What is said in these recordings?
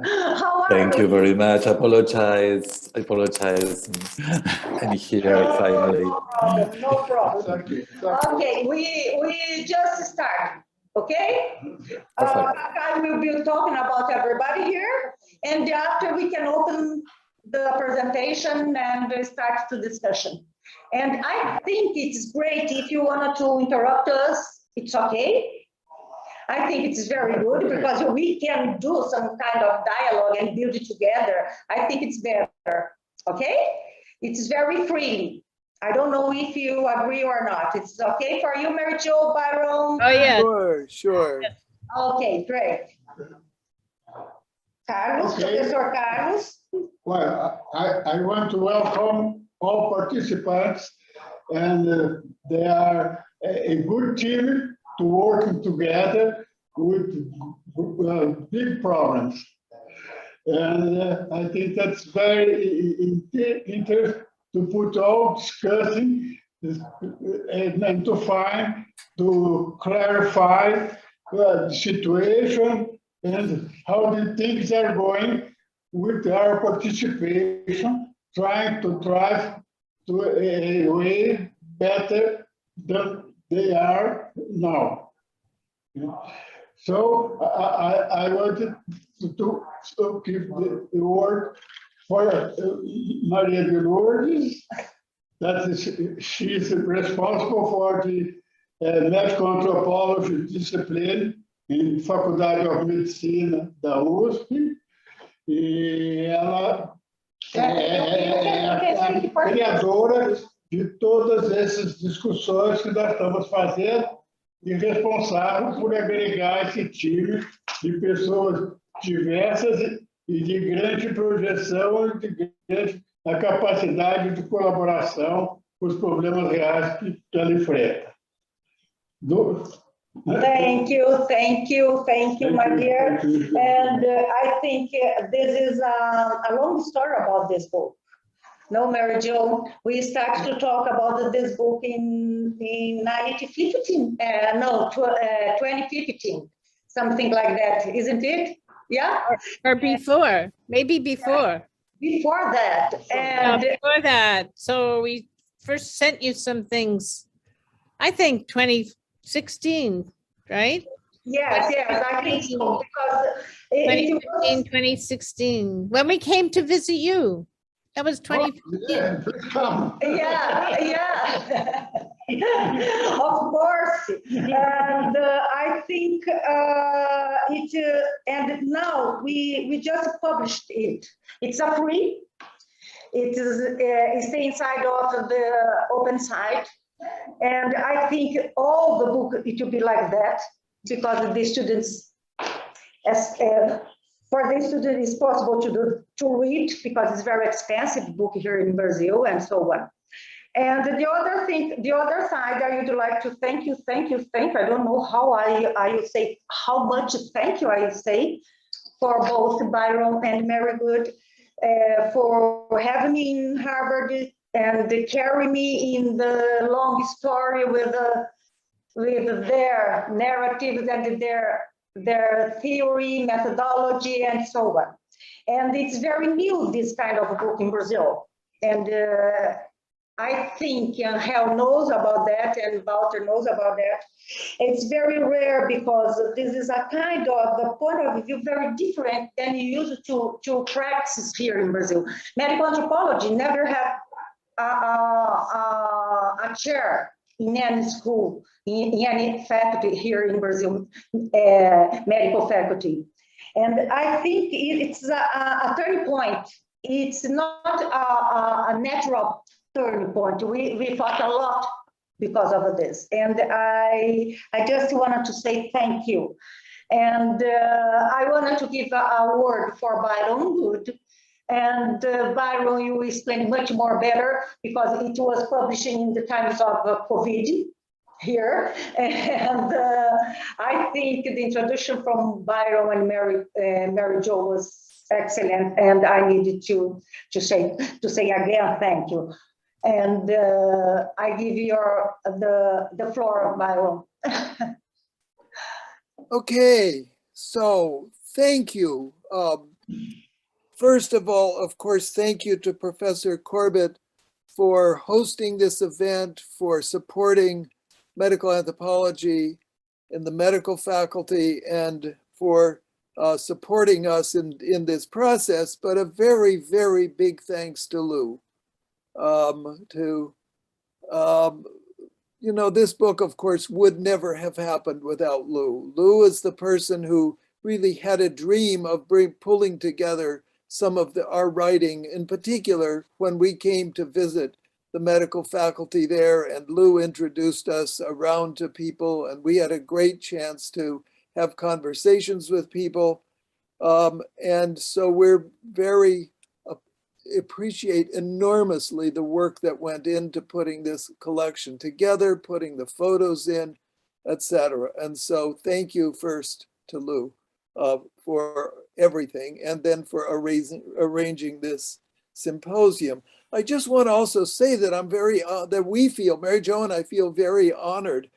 How are Thank you you? very much. I apologize. I'm here finally. No problem. No problem. Okay, we just start. Okay. Perfect. I will be talking about everybody here, and after we can open the presentation and start the discussion. And I think it's great if you wanted to interrupt us. It's okay. I think it's very good because we can do some kind of dialogue and build it together. I think it's better, okay? It's very free. I don't know if you agree or not. It's okay for you, Mary Jo, Byron? Oh, yeah. Sure. Okay, great. Carlos, Okay. Professor Carlos. Well, I want to welcome all participants, and they are a good team to work together with big problems. And I think that's very interesting to put all discussing and to clarify the situation and how the things are going with our participation, trying to drive to a way better than they are now. So I wanted to give the word for Maria de Lourdes. That is, she is responsible for the medical anthropology discipline em Faculdade de Medicina da USP, e ela é a criadora de todas essas discussões que nós estamos fazendo e responsável por agregar esse time de pessoas diversas e de grande projeção e de grande capacidade de colaboração com os problemas reais que ela enfrenta. Thank you, my dear. And I think this is a long story about this book. No, Mary Jo, we started to talk about this book in 2015, 2015, something like that, isn't it? Yeah? Or before, maybe before. Before that. And before that. So we first sent you some things, I think 2016, right? Yes, I think so, because 2015, 2016, when we came to visit you. That was 2015. Yeah. Of course. And I think and now we just published it. It's a free. It is it's inside of the open site. And I think all the book, it will be like that, because the students, for the student, it's possible to read, because it's very expensive book here in Brazil and so on. And the other side, I would like to thank you. I don't know how I say, how much thank you I say for both Byron and Mary Good for having me in Harvard and carry me in the long story with their narratives and their theory, methodology, and so on. And it's very new, this kind of book in Brazil. And I think Hel knows about that, and Walter knows about that. It's very rare, because this is a kind of the point of view very different than you used to practice here in Brazil. Medical anthropology never had a chair in any school, in any faculty here in Brazil, medical faculty. And I think it's a turning point. It's not a natural turning point. We fought a lot because of this. And I just wanted to say thank you. And I wanted to give a word for Byron Good. And Byron, you explain much more better, because it was published in the times of COVID here. And I think the introduction from Byron and Mary Jo was excellent. And I needed to say again, thank you. And I give you the floor, Byron. Okay, so thank you. First of all, of course, thank you to Professor Corbett for hosting this event, for supporting medical anthropology in the medical faculty, and for supporting us in this process. But a very, very big thanks to Lou. You know, this book, of course, would never have happened without Lou. Lou is the person who really had a dream of pulling together some of our writing, in particular, when we came to visit the medical faculty there, and Lou introduced us around to people, and we had a great chance to have conversations with people. And so we're very appreciate enormously the work that went into putting this collection together, putting the photos in, etc. And so thank you first to Lou for everything, and then for arranging this symposium. I just want to also say that I'm very, that we feel, Mary Jo and I feel very honored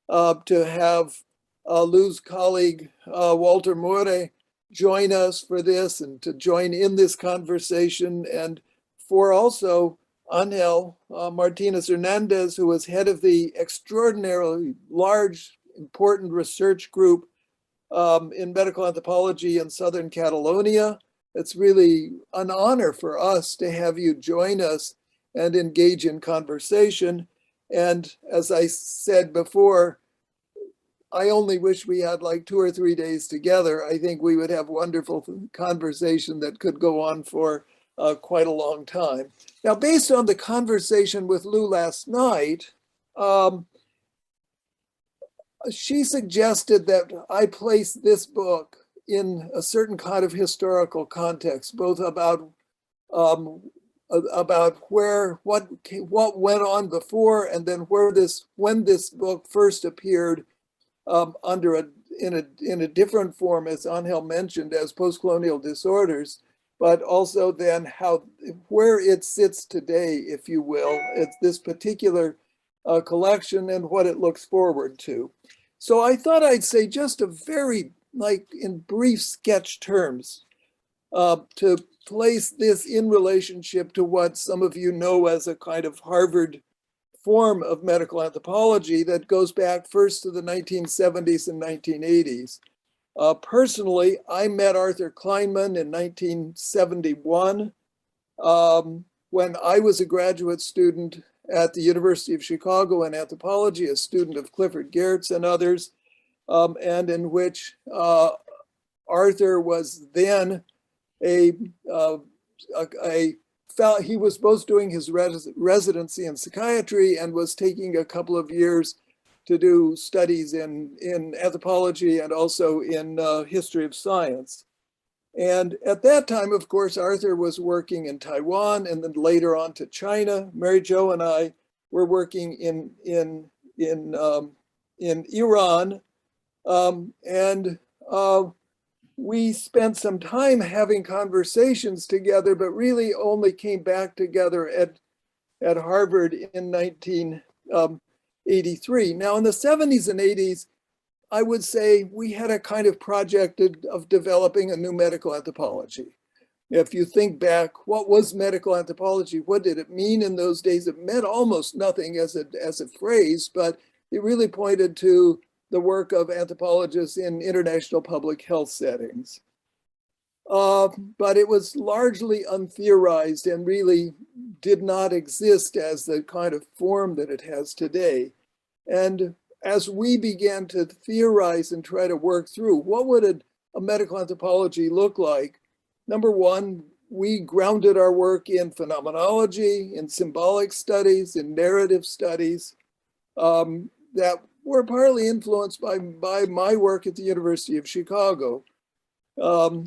to have Lou's colleague, Walter More, join us for this and to join in this conversation, and for also Angel Martinez Hernandez, who is head of the extraordinarily large, important research group in medical anthropology in Southern Catalonia. It's really an honor for us to have you join us and engage in conversation. And as I said before, I only wish we had like 2 or 3 days together. I think we would have wonderful conversation that could go on for quite a long time. Now, based on the conversation with Lou last night, she suggested that I place this book in a certain kind of historical context, both about what went on before, and then when this book first appeared in a different form, as Angel mentioned, as post-colonial disorders, but also then where it sits today, if you will. It's this particular collection and what it looks forward to. So I thought I'd say just a very, like in brief sketch terms, to place this in relationship to what some of you know as a kind of Harvard form of medical anthropology that goes back first to the 1970s and 1980s. Personally, I met Arthur Kleinman in 1971 when I was a graduate student at the University of Chicago in anthropology, a student of Clifford Geertz and others, and in which Arthur was then he was both doing his residency in psychiatry and was taking a couple of years to do studies in anthropology and also in history of science. And at that time, of course, Arthur was working in Taiwan and then later on to China. Mary Jo and I were working in Iran. We spent some time having conversations together, but really only came back together at Harvard in 1983. Now, in the 70s and 80s, I would say we had a kind of project of developing a new medical anthropology. If you think back, what was medical anthropology? What did it mean in those days? It meant almost nothing as a phrase, but it really pointed to the work of anthropologists in international public health settings. But it was largely untheorized and really did not exist as the kind of form that it has today. And as we began to theorize and try to work through what would a medical anthropology look like, number one, we grounded our work in phenomenology, in symbolic studies, in narrative studies that were partly influenced by my work at the University of Chicago.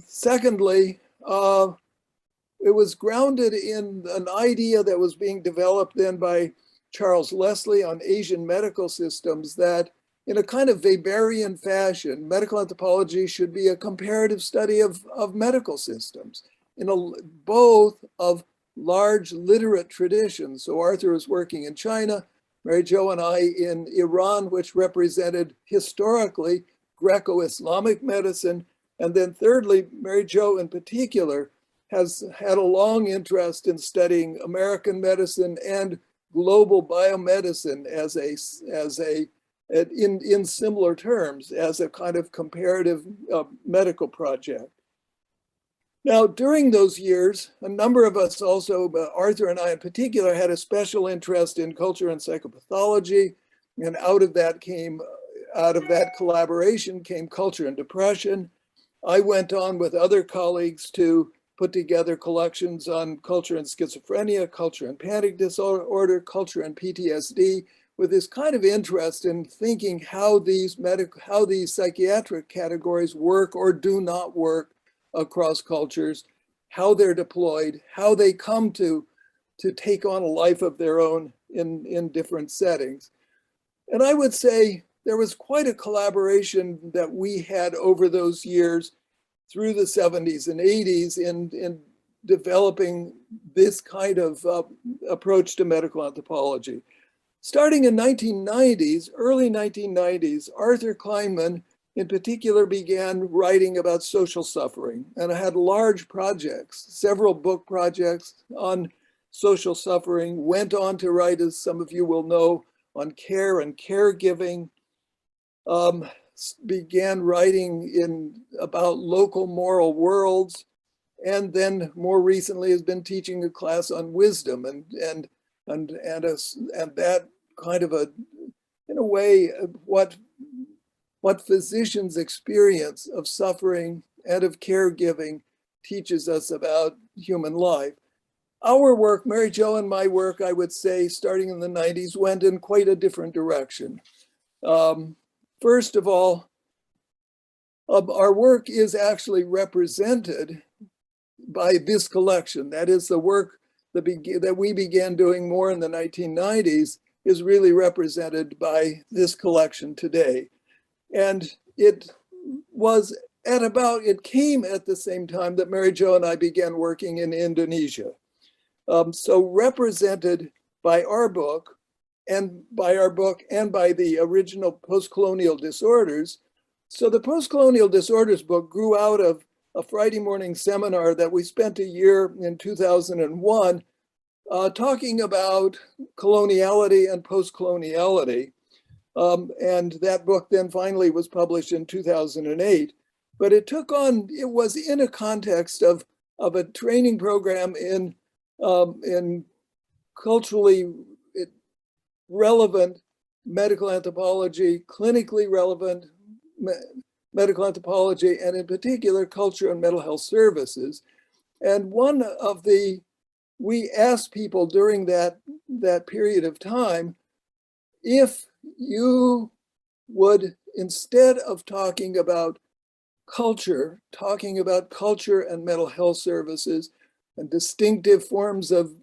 Secondly, it was grounded in an idea that was being developed then by Charles Leslie on Asian medical systems, that in a kind of Weberian fashion, medical anthropology should be a comparative study of medical systems, both of large literate traditions. So Arthur was working in China, Mary Jo and I in Iran, which represented historically Greco-Islamic medicine, And then thirdly, Mary Jo in particular has had a long interest in studying American medicine and global biomedicine in similar terms as a kind of comparative medical project. Now, during those years, a number of us also, Arthur and I in particular, had a special interest in culture and psychopathology. And out of that collaboration came culture and depression. I went on with other colleagues to put together collections on culture and schizophrenia, culture and panic disorder, culture and PTSD, with this kind of interest in thinking how these psychiatric categories work or do not work across cultures, how they're deployed, how they come to take on a life of their own in different settings. And I would say there was quite a collaboration that we had over those years through the 70s and 80s in developing this kind of approach to medical anthropology. Starting in early 1990s, Arthur Kleinman in particular began writing about social suffering, and I had large projects, several book projects on social suffering, went on to write, as some of you will know, on care and caregiving, began writing about local moral worlds, and then more recently has been teaching a class on wisdom and that kind of in a way, what physicians' experience of suffering and of caregiving teaches us about human life. Our work, Mary Jo and my work, I would say, starting in the 90s, went in quite a different direction. First of all, our work is actually represented by this collection. That is, the work that we began doing more in the 1990s is really represented by this collection today. And it came at the same time that Mary Jo and I began working in Indonesia. So represented by our book and by the original Post-Colonial Disorders. So the Post-Colonial Disorders book grew out of a Friday morning seminar that we spent a year in 2001 talking about coloniality and post-coloniality. And that book then finally was published in 2008. But it was in a context of a training program in culturally relevant medical anthropology, clinically relevant medical anthropology, and in particular, culture and mental health services. And we asked people during that period of time, if you would, instead of talking about culture and mental health services and distinctive forms of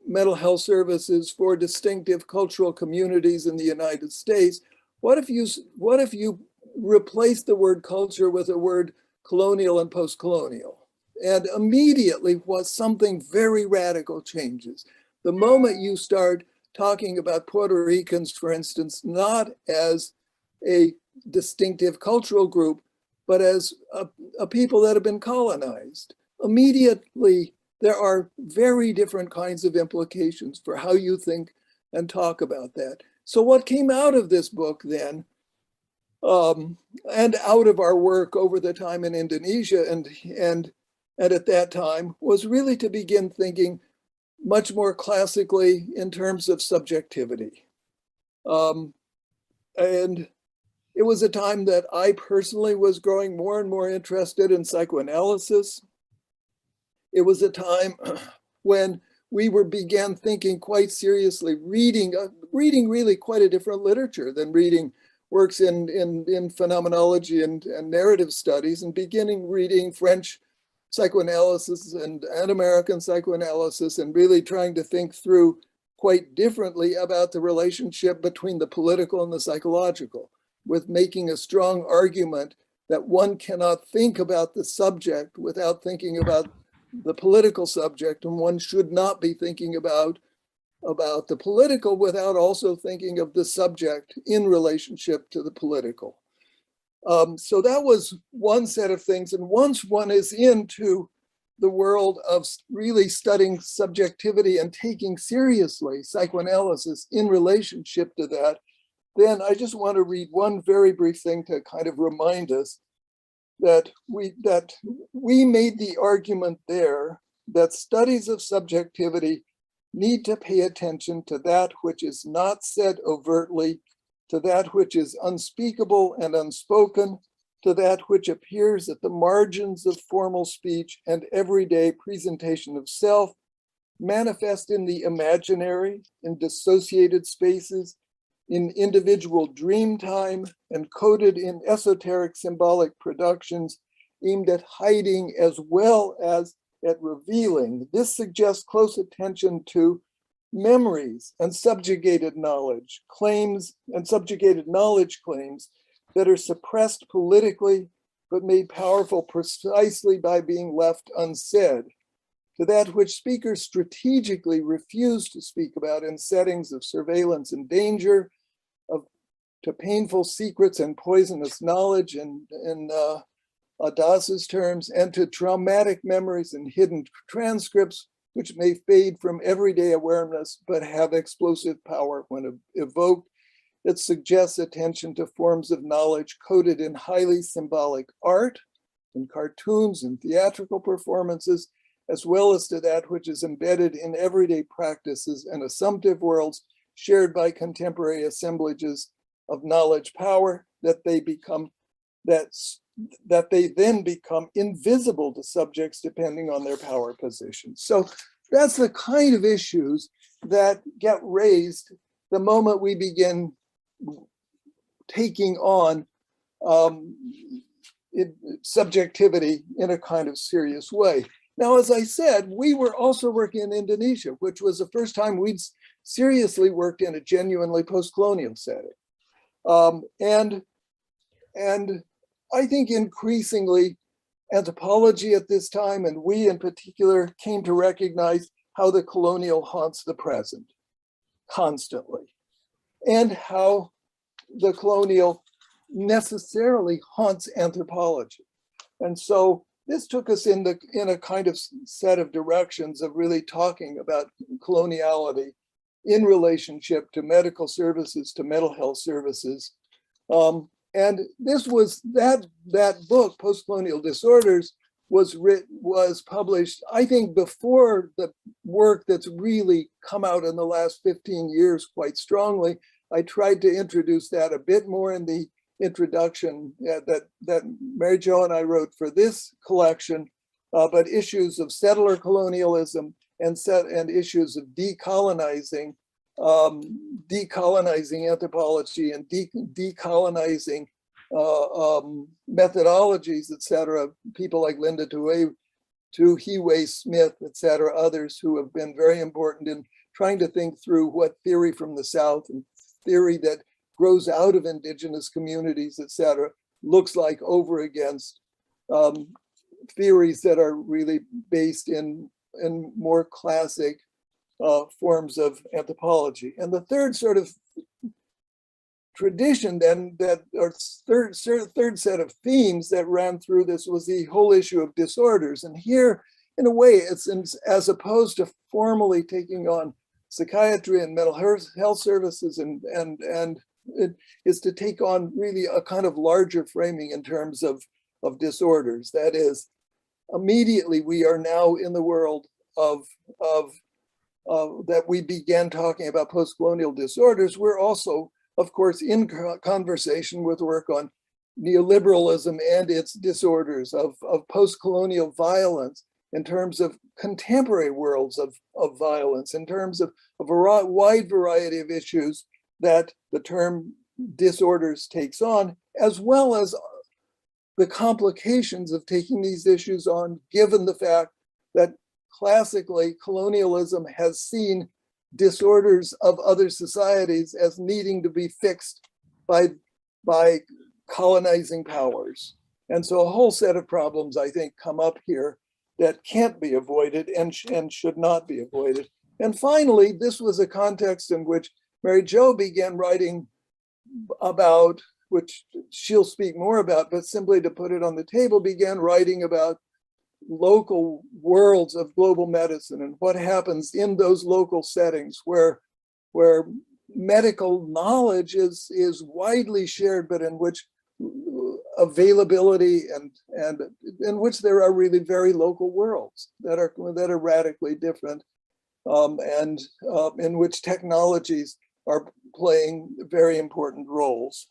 mental health services for distinctive cultural communities in the United States, what if you replace the word culture with the word colonial and post-colonial? And immediately something very radical changes. The moment you start talking about Puerto Ricans, for instance, not as a distinctive cultural group, but as a people that have been colonized, immediately there are very different kinds of implications for how you think and talk about that. So what came out of this book then, and out of our work over the time in Indonesia and at that time, was really to begin thinking much more classically in terms of subjectivity. And it was a time that I personally was growing more and more interested in psychoanalysis. It was a time when we began thinking quite seriously, reading really quite a different literature than reading works in phenomenology and narrative studies, and beginning reading French psychoanalysis and American psychoanalysis, and really trying to think through quite differently about the relationship between the political and the psychological, with making a strong argument that one cannot think about the subject without thinking about the political subject, and one should not be thinking about the political without also thinking of the subject in relationship to the political. So that was one set of things. And once one is into the world of really studying subjectivity and taking seriously psychoanalysis in relationship to that, then I just want to read one very brief thing to kind of remind us that we made the argument there that studies of subjectivity need to pay attention to that which is not said overtly, to that which is unspeakable and unspoken, to that which appears at the margins of formal speech and everyday presentation of self, manifest in the imaginary, in dissociated spaces, in individual dream time, and coded in esoteric symbolic productions aimed at hiding as well as at revealing. This suggests close attention to memories and subjugated knowledge claims and subjugated knowledge claims that are suppressed politically, but made powerful precisely by being left unsaid, to that which speakers strategically refuse to speak about in settings of surveillance and danger, to painful secrets and poisonous knowledge in Das's terms, and to traumatic memories and hidden transcripts, which may fade from everyday awareness, but have explosive power when evoked. It suggests attention to forms of knowledge coded in highly symbolic art, in cartoons and theatrical performances, as well as to that which is embedded in everyday practices and assumptive worlds shared by contemporary assemblages of knowledge power, that they then become invisible to subjects depending on their power position. So that's the kind of issues that get raised the moment we begin taking on subjectivity in a kind of serious way. Now, as I said, we were also working in Indonesia, which was the first time we'd seriously worked in a genuinely post-colonial setting. And I think increasingly anthropology at this time, and we in particular, came to recognize how the colonial haunts the present constantly, and how the colonial necessarily haunts anthropology. And so this took us in a kind of set of directions of really talking about coloniality in relationship to medical services, to mental health services. And this was that book, Post-Colonial Disorders, was published, I think, before the work that's really come out in the last 15 years quite strongly. I tried to introduce that a bit more in the introduction that Mary Jo and I wrote for this collection, but issues of settler colonialism and issues of decolonizing anthropology and decolonizing methodologies, et cetera. People like Linda Tuhiwei Smith, et cetera, others who have been very important in trying to think through what theory from the South and theory that grows out of indigenous communities, et cetera, looks like over against theories that are really based in more classic forms of anthropology. And the third sort of tradition then, third set of themes that ran through this was the whole issue of disorders. And here, in a way, it's as opposed to formally taking on psychiatry and mental health services, and it is to take on really a kind of larger framing in terms of disorders. That is, immediately we are now in the world of that we began talking about post-colonial disorders. We're also, of course, in conversation with work on neoliberalism and its disorders, of post-colonial violence in terms of contemporary worlds of violence, in terms of a wide variety of issues that the term disorders takes on, as well as the complications of taking these issues on, given the fact that classically colonialism has seen disorders of other societies as needing to be fixed by colonizing powers. And so a whole set of problems, I think, come up here that can't be avoided and should not be avoided. And finally, this was a context in which Mary Jo began writing about which she'll speak more about, but simply to put it on the table, began writing about local worlds of global medicine and what happens in those local settings where medical knowledge is widely shared, but in which availability and in which there are really very local worlds that are radically different, and in which technologies are playing very important roles.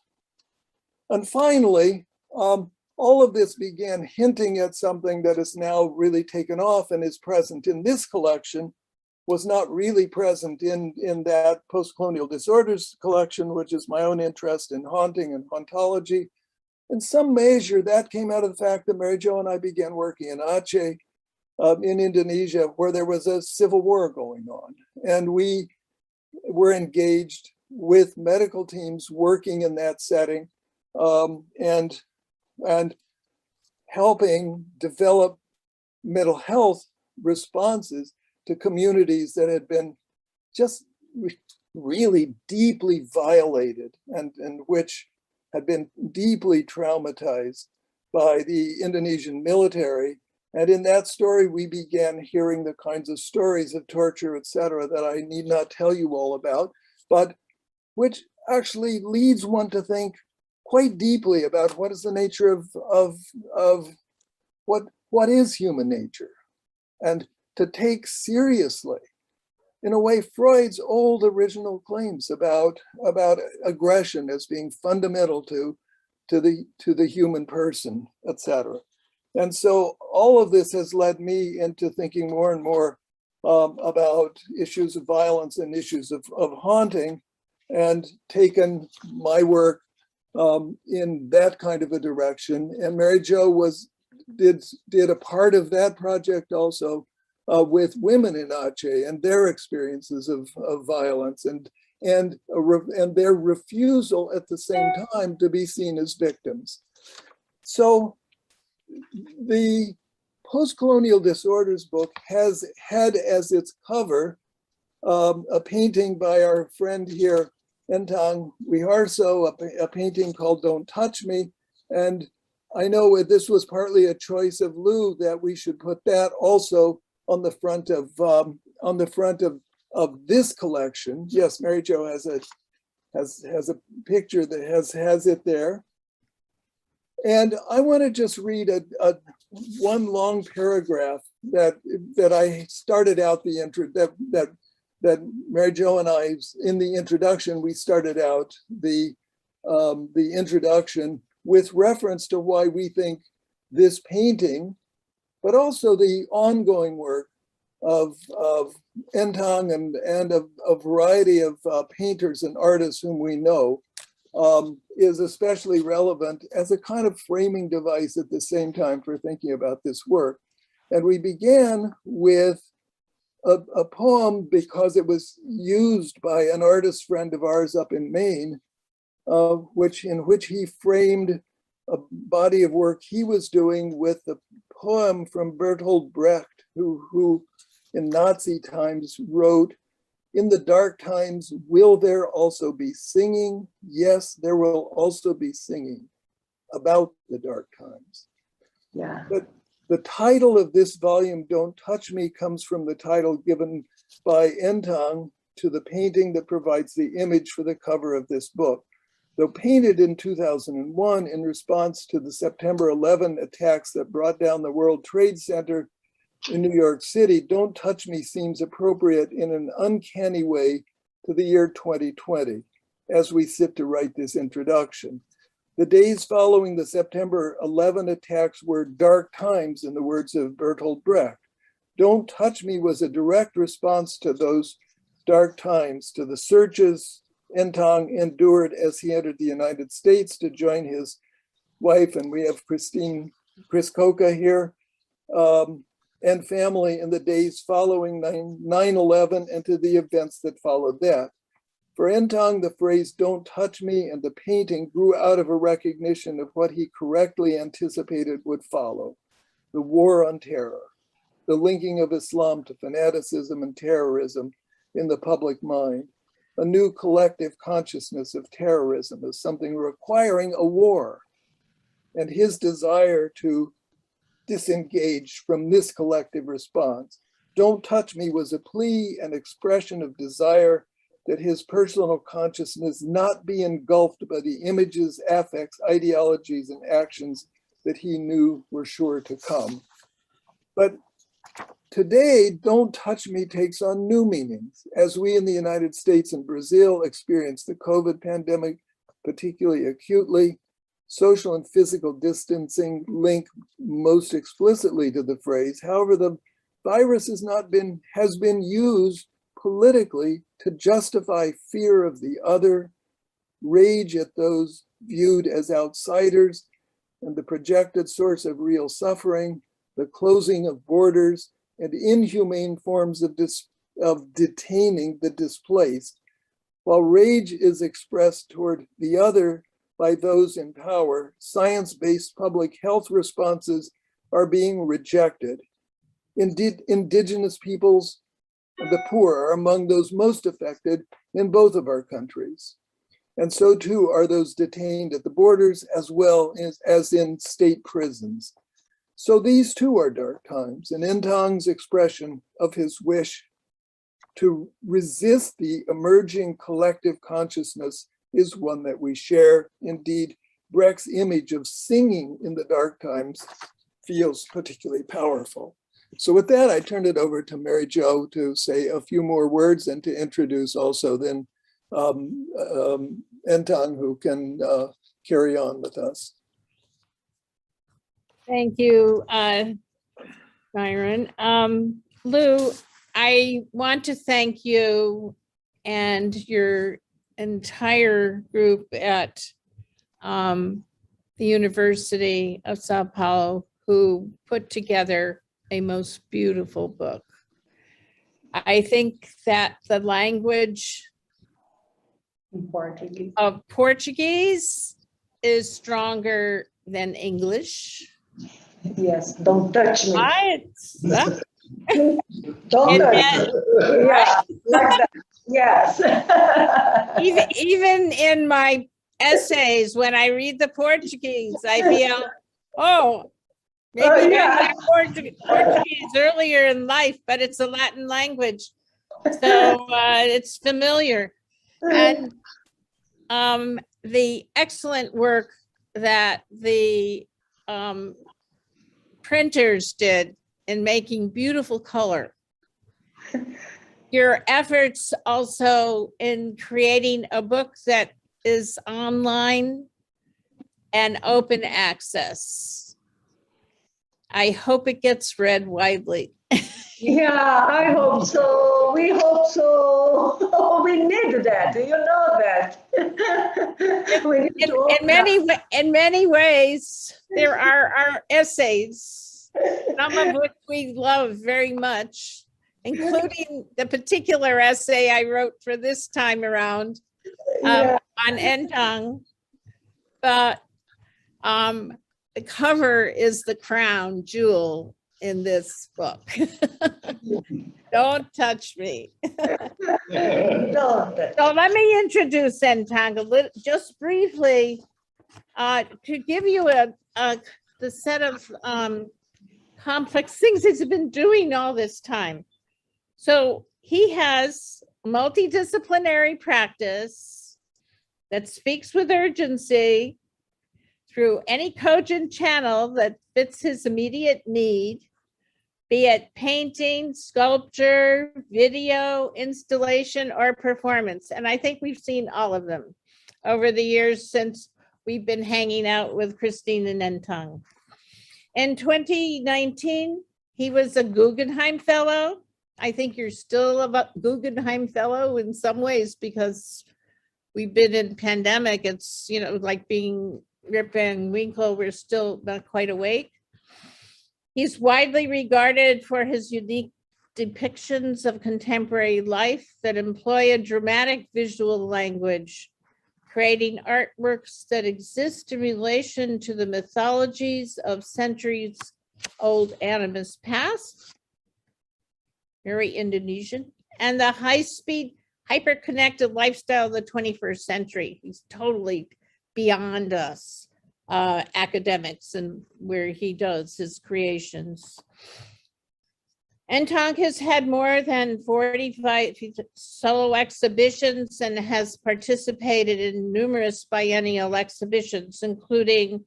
And finally, all of this began hinting at something that is now really taken off and is present in this collection, was not really present in that Post-Colonial Disorders collection, which is my own interest in haunting and hauntology. In some measure, that came out of the fact that Mary Jo and I began working in Aceh, in Indonesia, where there was a civil war going on. And we were engaged with medical teams working in that setting, and helping develop mental health responses to communities that had been just really deeply violated and which had been deeply traumatized by the Indonesian military. And in that story, we began hearing the kinds of stories of torture, et cetera, that I need not tell you all about, but which actually leads one to think quite deeply about what is the nature of what is human nature, and to take seriously, in a way, Freud's old original claims about aggression as being fundamental to the human person, etc. And so all of this has led me into thinking more and more about issues of violence and issues of haunting, and taken my work in that kind of a direction. And Mary Jo did a part of that project also with women in Aceh and their experiences of violence and their refusal at the same time to be seen as victims. So the Post-Colonial Disorders book has had as its cover a painting by our friend here, Entang Wiharso, a painting called Don't Touch Me. And I know this was partly a choice of Lou that we should put that also on the front of this collection. Yes, Mary Jo has a picture that has it there. And I want to just read one long paragraph that I started out the intro that Mary Jo and I, in the introduction, we started out the introduction with reference to why we think this painting, but also the ongoing work of Entang and of a variety of painters and artists whom we know, is especially relevant as a kind of framing device at the same time for thinking about this work. And we began with a poem because it was used by an artist friend of ours up in Maine, in which he framed a body of work he was doing with the poem from Bertolt Brecht, who in Nazi times wrote, "In the dark times, will there also be singing? Yes, there will also be singing about the dark times." Yeah. But the title of this volume, Don't Touch Me, comes from the title given by Entang to the painting that provides the image for the cover of this book. Though painted in 2001 in response to the September 11 attacks that brought down the World Trade Center in New York City, Don't Touch Me seems appropriate in an uncanny way to the year 2020, as we sit to write this introduction. The days following the September 11 attacks were dark times, in the words of Bertolt Brecht. Don't Touch Me was a direct response to those dark times, to the searches Entang endured as he entered the United States to join his wife, and we have Chris Coca here, and family in the days following 9/11 and to the events that followed that. For Entang, the phrase "don't touch me" and the painting grew out of a recognition of what he correctly anticipated would follow: the war on terror, the linking of Islam to fanaticism and terrorism in the public mind. a new collective consciousness of terrorism as something requiring a war. And his desire to disengage from this collective response. Don't touch me was a plea and expression of desire that his personal consciousness not be engulfed by the images, affects, ideologies, and actions that he knew were sure to come. But today, don't touch me takes on new meanings. As we in the United States and Brazil experience the COVID pandemic particularly acutely, social and physical distancing link most explicitly to the phrase. However, the virus has been used politically to justify fear of the other, rage at those viewed as outsiders, and the projected source of real suffering, the closing of borders, and inhumane forms of detaining the displaced, while rage is expressed toward the other by those in power. Science-based public health responses are being rejected. Indeed, indigenous peoples and the poor are among those most affected in both of our countries. And so too are those detained at the borders as well as in state prisons. So these too are dark times, and Ntang's expression of his wish to resist the emerging collective consciousness is one that we share. Indeed, Brecht's image of singing in the dark times feels particularly powerful. So with that, I turn it over to Mary Jo to say a few more words and to introduce also then Ntang, who can carry on with us. Thank you, Byron. Lou, I want to thank you and your entire group at the University of Sao Paulo who put together a most beautiful book. I think that the language of Portuguese is stronger than English. Yes, don't touch me. Don't touch me. Yeah, like that. Yes. even in my essays, when I read the Portuguese, I feel, oh, maybe yeah. I learned Portuguese earlier in life, but it's a Latin language, so it's familiar. And the excellent work that the printers did in making beautiful color. Your efforts also in creating a book that is online and open access. I hope it gets read widely. Yeah, I hope so. We hope so. We need that. You know that. We need to in many ways, there are our essays, some of which we love very much, including the particular essay I wrote for this time around on Ntang. But the cover is the crown jewel in this book. Don't touch me. Don't. So let me introduce Ntang a little, just briefly, to give you the set of complex things he's been doing all this time. So he has multidisciplinary practice that speaks with urgency through any cogent channel that fits his immediate need, be it painting, sculpture, video, installation, or performance. And I think we've seen all of them over the years since we've been hanging out with Christine and Ntang. In 2019, he was a Guggenheim Fellow. I think you're still a Guggenheim Fellow in some ways because we've been in pandemic. It's, you know, like being Rip Van Winkle, we're still not quite awake. He's widely regarded for his unique depictions of contemporary life that employ a dramatic visual language, creating artworks that exist in relation to the mythologies of centuries-old animist past, very Indonesian, and the high-speed hyper-connected lifestyle of the 21st century. He's totally beyond us academics and where he does his creations. Ntong has had more than 45 solo exhibitions and has participated in numerous biennial exhibitions, including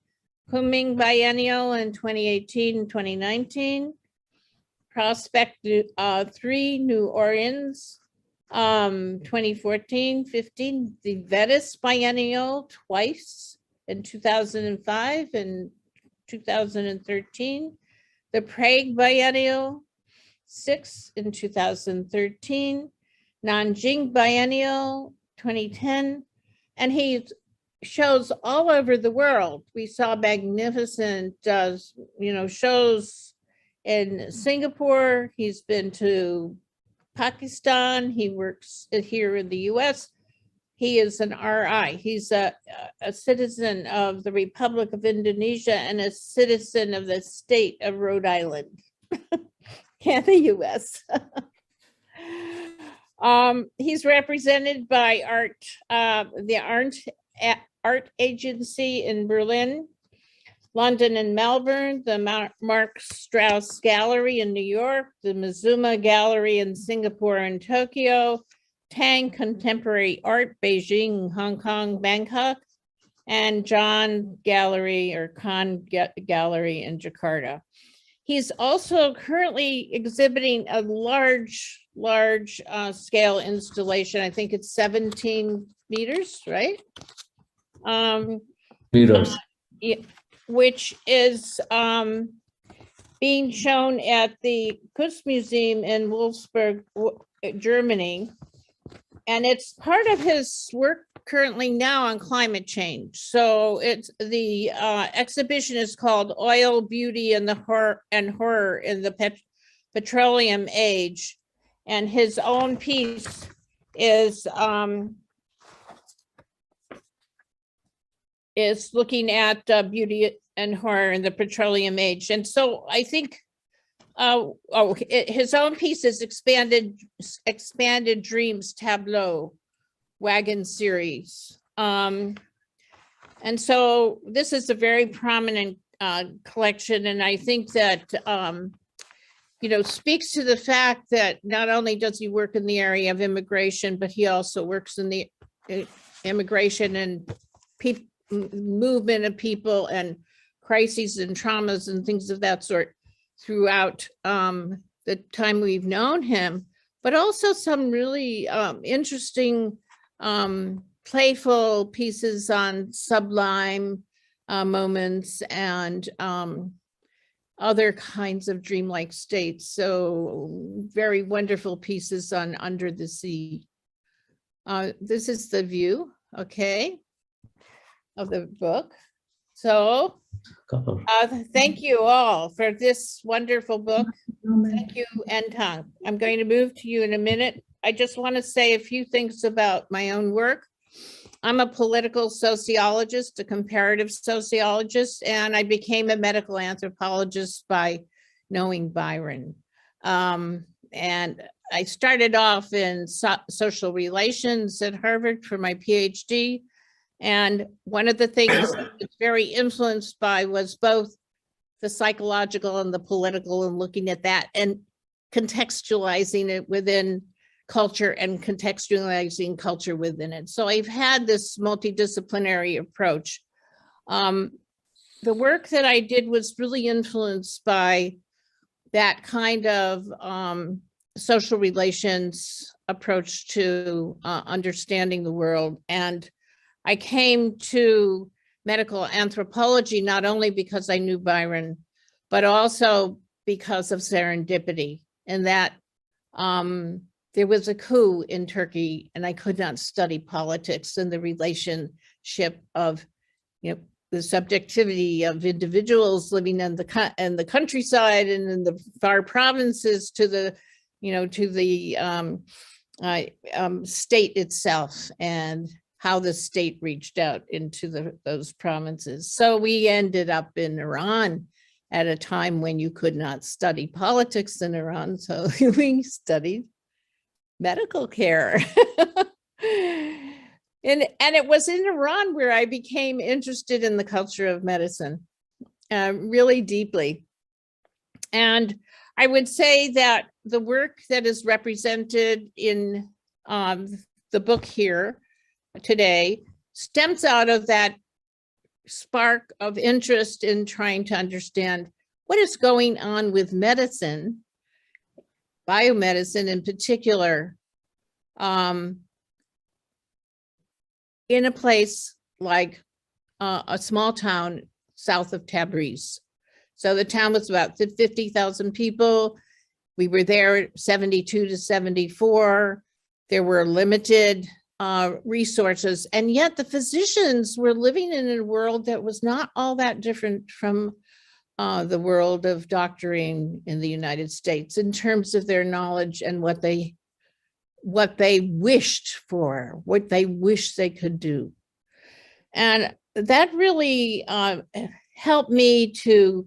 Kunming Biennial in 2018 and 2019, Prospect 3 New Orleans 2014-15, the Venice Biennial twice in 2005 and 2013, the Prague Biennial 6 in 2013, Nanjing Biennial 2010, and he shows all over the world. We saw magnificent, shows in Singapore. He's been to Pakistan. He works here in the US. He is an RI. He's a citizen of the Republic of Indonesia and a citizen of the state of Rhode Island. And the US. He's represented by the Art Agency in Berlin, London and Melbourne, the Mark Strauss Gallery in New York, the Mizuma Gallery in Singapore and Tokyo, Tang Contemporary Art, Beijing, Hong Kong, Bangkok, and John Gallery or Khan Gallery in Jakarta. He's also currently exhibiting a large scale installation. I think it's 17 meters, right? Meters. Yeah, which is being shown at the Kunstmuseum in Wolfsburg, Germany. And it's part of his work currently now on climate change. So it's the exhibition is called Oil, Beauty, and the Horror in the Petroleum Age. And his own piece is looking at beauty and horror in the petroleum age. And so I think his own piece is expanded dreams tableau wagon series. And so this is a very prominent collection. And I think that, speaks to the fact that not only does he work in the area of immigration, but he also works in the immigration and movement of people and crises and traumas and things of that sort throughout the time we've known him, but also some really interesting, playful pieces on sublime moments and other kinds of dreamlike states. So very wonderful pieces on Under the Sea. This is the view, okay, of the book. So thank you all for this wonderful book. Thank you, Ntong. I'm going to move to you in a minute. I just want to say a few things about my own work. I'm a political sociologist, a comparative sociologist, and I became a medical anthropologist by knowing Byron. And I started off in social relations at Harvard for my PhD. And one of the things it's very influenced by was both the psychological and the political, and looking at that and contextualizing it within culture and contextualizing culture within it. So I've had this multidisciplinary approach. The work that I did was really influenced by that kind of social relations approach to understanding the world. And I came to medical anthropology not only because I knew Byron, but also because of serendipity, and that there was a coup in Turkey and I could not study politics and the relationship of, the subjectivity of individuals living in the countryside and in the far provinces to the, state itself, and how the state reached out into those provinces. So we ended up in Iran at a time when you could not study politics in Iran. So we studied medical care. And it was in Iran where I became interested in the culture of medicine, really deeply. And I would say that the work that is represented in the book here today stems out of that spark of interest in trying to understand what is going on with medicine, biomedicine in particular, in a place like a small town south of Tabriz. So the town was about 50,000 people. We were there 72 to 74. There were limited resources, and yet the physicians were living in a world that was not all that different from the world of doctoring in the United States in terms of their knowledge and what they wished for, what they wished they could do. And that really helped me to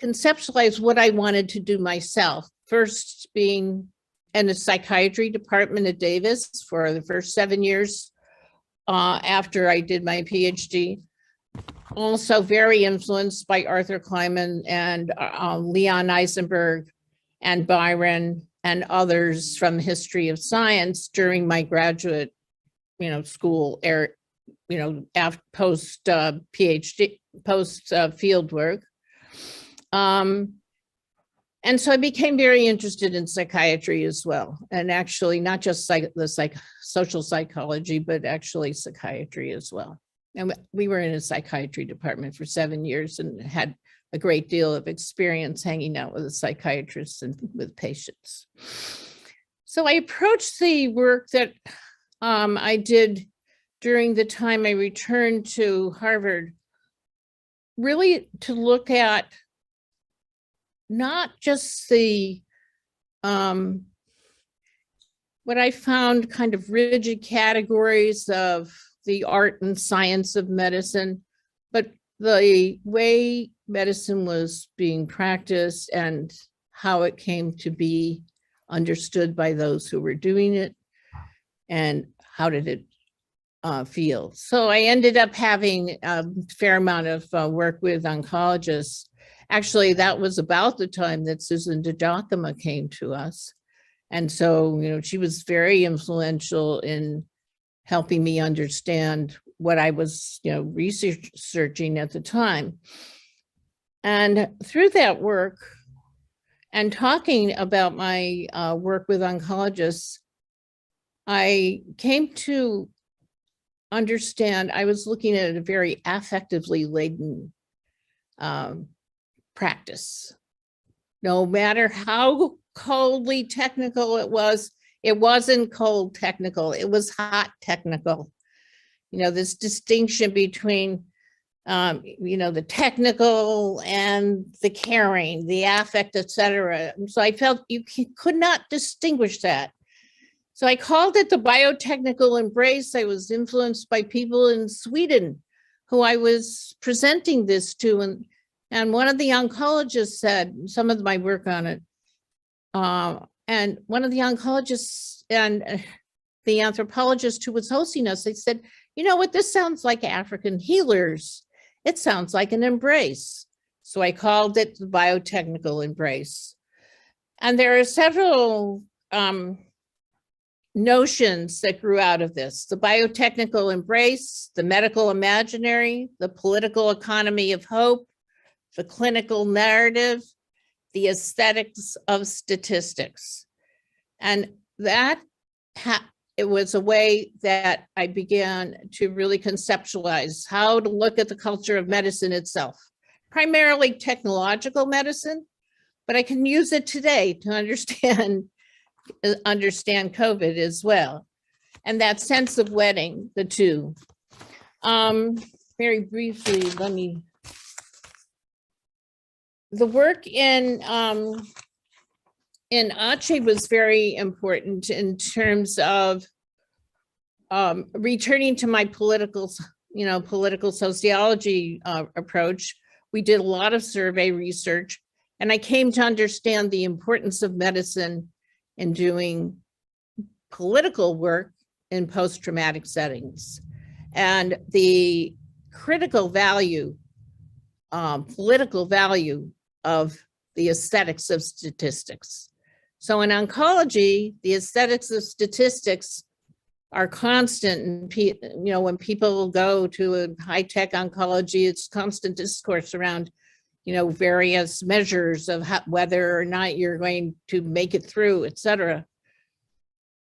conceptualize what I wanted to do myself. First, being in the psychiatry department at Davis for the first 7 years after I did my PhD. Also very influenced by Arthur Kleinman and Leon Eisenberg and Byron and others from the history of science during my graduate, school, post PhD, post field work. And so I became very interested in psychiatry as well. And actually not just social psychology, but actually psychiatry as well. And we were in a psychiatry department for 7 years and had a great deal of experience hanging out with the psychiatrists and with patients. So I approached the work that I did during the time I returned to Harvard, really to look at not just the, what I found kind of rigid categories of the art and science of medicine, but the way medicine was being practiced and how it came to be understood by those who were doing it and how did it feel. So I ended up having a fair amount of work with oncologists. Actually, that was about the time that Susan DeGiacomo came to us. And so, she was very influential in helping me understand what I was, researching at the time. And through that work and talking about my work with oncologists, I came to understand I was looking at a very affectively laden practice. No matter how coldly technical it wasn't cold technical, it was hot technical. This distinction between, the technical and the caring, the affect, etc. So I felt you could not distinguish that. So I called it the biotechnical embrace. I was influenced by people in Sweden who I was presenting this to. And one of the oncologists said, some of my work on it, and one of the oncologists and the anthropologist who was hosting us, they said, what, this sounds like African healers. It sounds like an embrace. So I called it the biotechnical embrace. And there are several notions that grew out of this: the biotechnical embrace, the medical imaginary, the political economy of hope, the clinical narrative, the aesthetics of statistics. And that it was a way that I began to really conceptualize how to look at the culture of medicine itself, primarily technological medicine, but I can use it today to understand COVID as well. And that sense of wedding the two. Very briefly, the work in Aceh was very important in terms of returning to my political sociology approach. We did a lot of survey research, and I came to understand the importance of medicine in doing political work in post-traumatic settings. And the critical value, political value of the aesthetics of statistics. So in oncology, the aesthetics of statistics are constant. And, when people go to a high-tech oncology, it's constant discourse around, various measures of whether or not you're going to make it through, et cetera.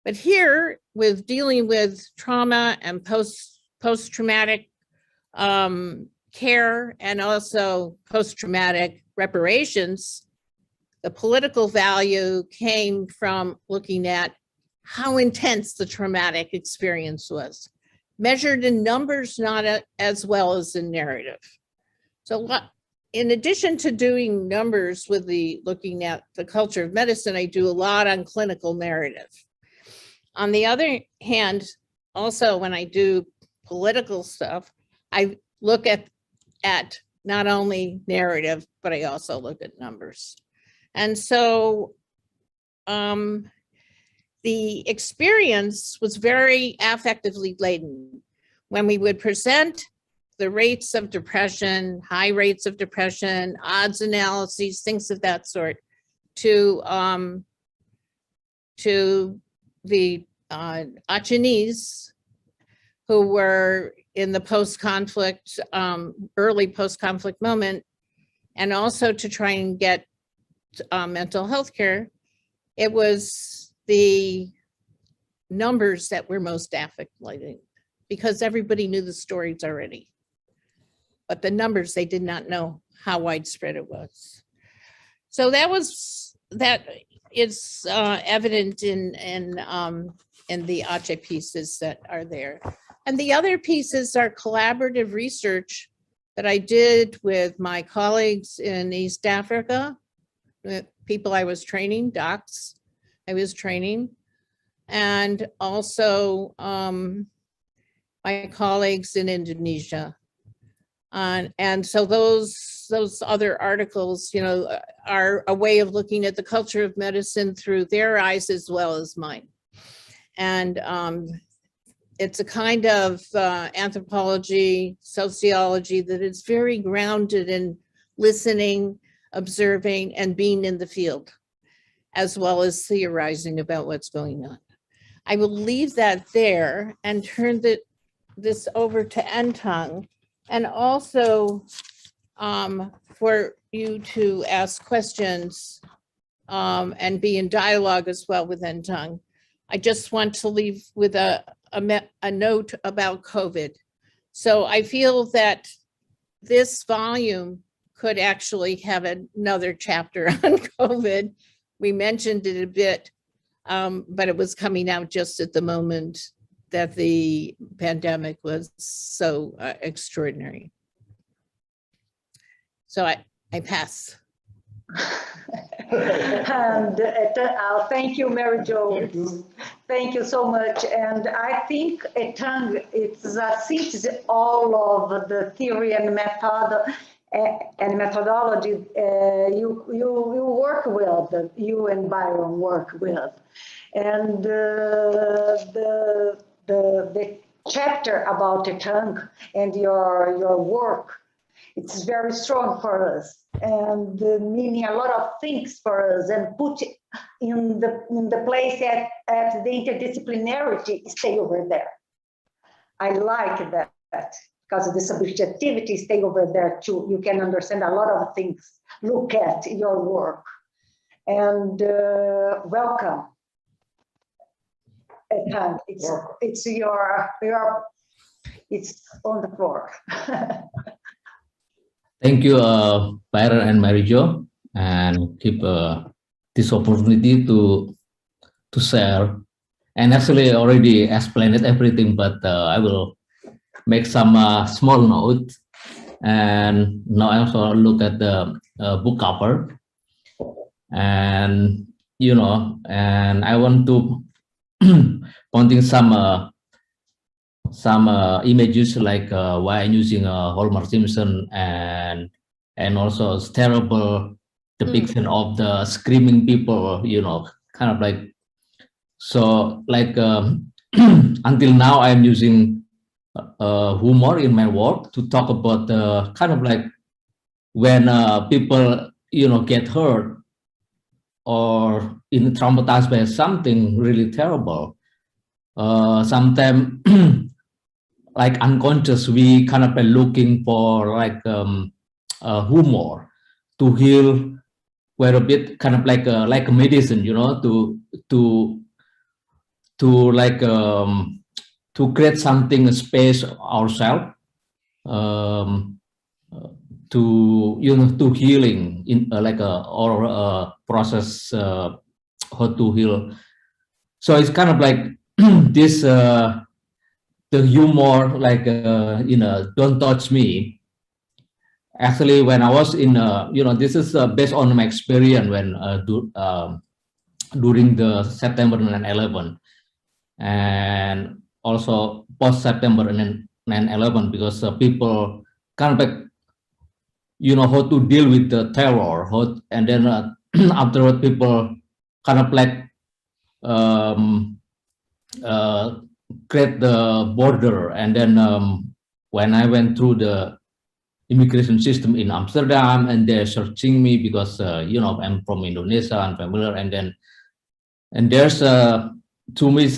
But here, with dealing with trauma and post-traumatic care and also post-traumatic reparations, the political value came from looking at how intense the traumatic experience was, measured in numbers, not as well as in narrative. So in addition to doing numbers with looking at the culture of medicine, I do a lot on clinical narrative. On the other hand, also when I do political stuff, I look at not only narrative, but I also look at numbers. And so the experience was very affectively laden. When we would present the rates of depression, high rates of depression, odds analyses, things of that sort, to the Achinese, who were in the post-conflict, early post-conflict moment, and also to try and get mental health care, it was the numbers that were most affecting, because everybody knew the stories already. But the numbers, they did not know how widespread it was. So that is evident in the Aceh pieces that are there. And the other pieces are collaborative research that I did with my colleagues in East Africa, people I was training, docs I was training, and also my colleagues in Indonesia. And so those other articles, are a way of looking at the culture of medicine through their eyes as well as mine. And it's a kind of anthropology, sociology that is very grounded in listening, observing, and being in the field, as well as theorizing about what's going on. I will leave that there and turn this over to Entang, and also for you to ask questions and be in dialogue as well with Entang. I just want to leave with a note about COVID. So I feel that this volume could actually have another chapter on COVID. We mentioned it a bit, but it was coming out just at the moment that the pandemic was so extraordinary. So I pass. And thank you, Mary Jo. Thank you so much. And I think it's a synthesis all of the theory and method and methodology you work with, you and Byron work with. And the chapter about the tongue and your work, it's very strong for us, and meaning a lot of things for us, and put in the place at the interdisciplinarity, stay over there. I like that because the subjectivity stay over there too. You can understand a lot of things. Look at your work, and welcome. It's on the floor. Thank you, Byron and Mary Jo, and keep this opportunity to share. And actually, I already explained everything, but I will make some small notes. And now I also look at the book cover, and and I want to pointing some images like why I'm using Hallmark Simpson and also terrible depiction of the screaming people, kind of like So like until now, I'm using humor in my work to talk about kind of like when people, get hurt or traumatized by something really terrible. Sometimes like unconscious, we kind of looking for like humor to heal. We're a bit kind of like a medicine, to like to create something, a space ourselves, to healing in like or process how to heal. So it's kind of like this the humor, like don't touch me. Actually, when I was in this is based on my experience when during the September 9/11 and also post September 9/11, because people kind of like how to deal with the terror, and then afterward people kind of like create the border, and then when I went through the immigration system in Amsterdam, and they're searching me because I'm from Indonesia and familiar, and there's to me is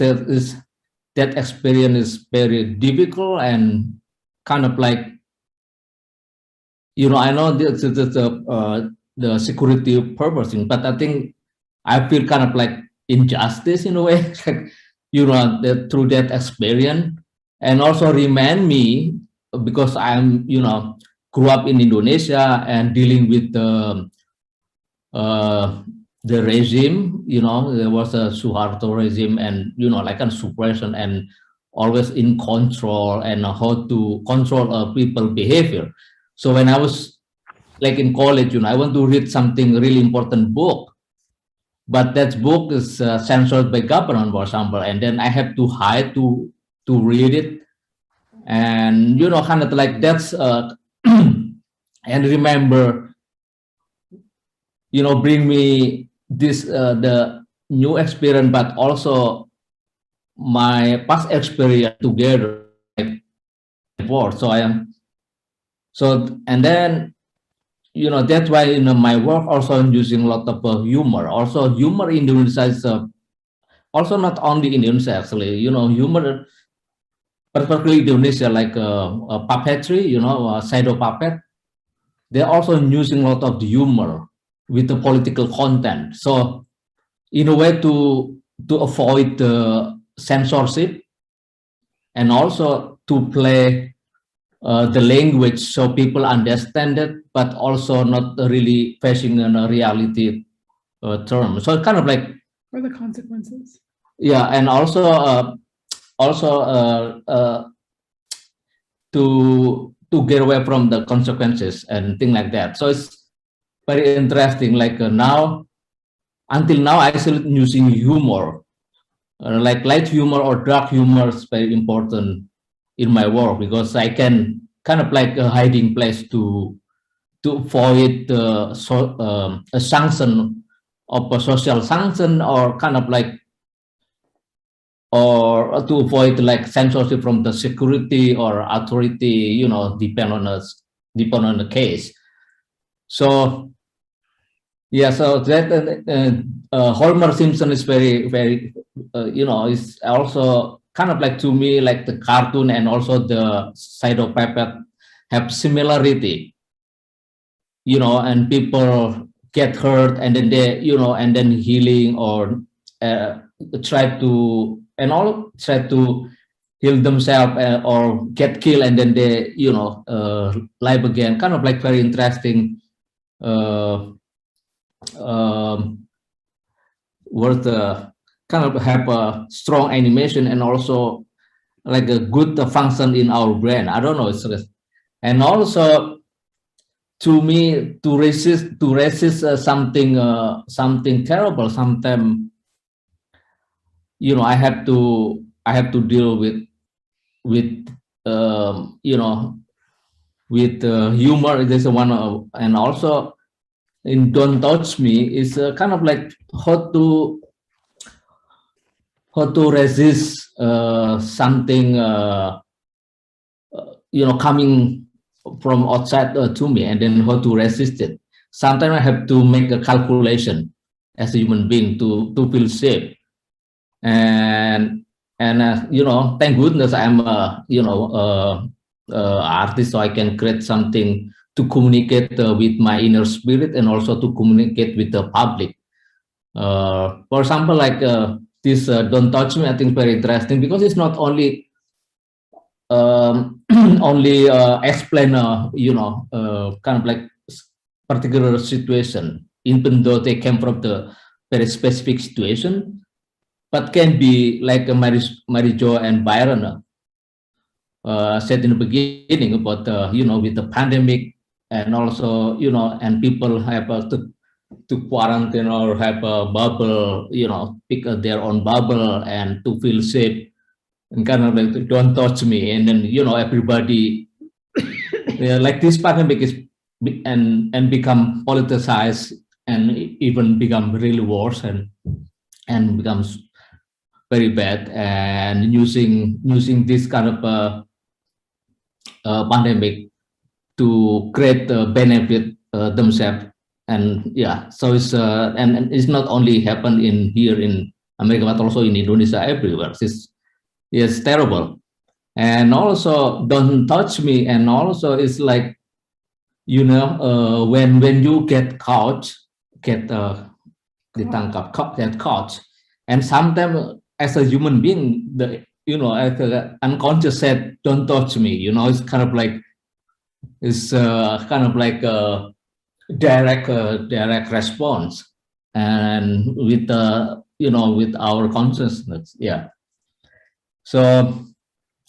that experience is very difficult and kind of like I know the security purpose, but I think I feel kind of like injustice in a way, through that experience, and also remind me, because I'm grew up in Indonesia and dealing with the regime. There was a Suharto regime, and like a suppression and always in control, and how to control people behavior. So when I was like in college, I want to read something really important book, but that book is censored by government, for example, and then I have to hide to read it, and kind of like that's and remember, bring me this the new experience, but also my past experience together, like before. So and then that's why my work also I'm using a lot of humor. Also humor in Indonesia is also not only in Indonesia, actually, humor, particularly Indonesia, like puppetry, shadow puppet. They're also using a lot of the humor with the political content. So in a way to avoid the censorship, and also to play the language so people understand it, but also not really facing a reality term. So it's kind of like, or the consequences. Yeah, and also to get away from the consequences and things like that. So it's very interesting. Like now, until now, I still using humor, like light humor or dark humor is very important in my work, because I can kind of like a hiding place to avoid a sanction of a social sanction, or kind of like, or to avoid like censorship from the security or authority, depend on the case. So yeah, so that Homer Simpson is very, very, is also kind of like, to me, like the cartoon and also the Shadow Puppet have similarity, and people get hurt, and then they, and then healing, or try to heal themselves, or get killed, and then they, live again. Kind of like very interesting. Worth kind of have a strong animation, and also like a good function in our brain. I don't know, and also to me, to resist something terrible. Sometimes I have to deal with with humor. There's one, and also in Don't Touch Me is kind of like how to how to resist something coming from outside to me, and then how to resist it. Sometimes I have to make a calculation as a human being to feel safe, and thank goodness I'm artist, so I can create something to communicate with my inner spirit and also to communicate with the public. For example, like this "Don't Touch Me," I think very interesting because it's not only only explain kind of like particular situation, even though they came from the very specific situation, but can be like Mary Jo and Byron said in the beginning about with the pandemic, and also and people have to quarantine or have a bubble, pick their own bubble and to feel safe, and kind of like "Don't touch me," and then everybody like this pandemic is and become politicized and even become really worse and becomes very bad, and using this kind of pandemic to create benefit themselves. And yeah, so it's and it's not only happened here in America, but also in Indonesia, everywhere. It's terrible. And also "Don't Touch Me," and also it's like when you get caught, ditangkap, get caught, and sometimes as a human being, as the unconscious said "Don't touch me," it's kind of like a direct response, and with with our consciousness. Yeah. So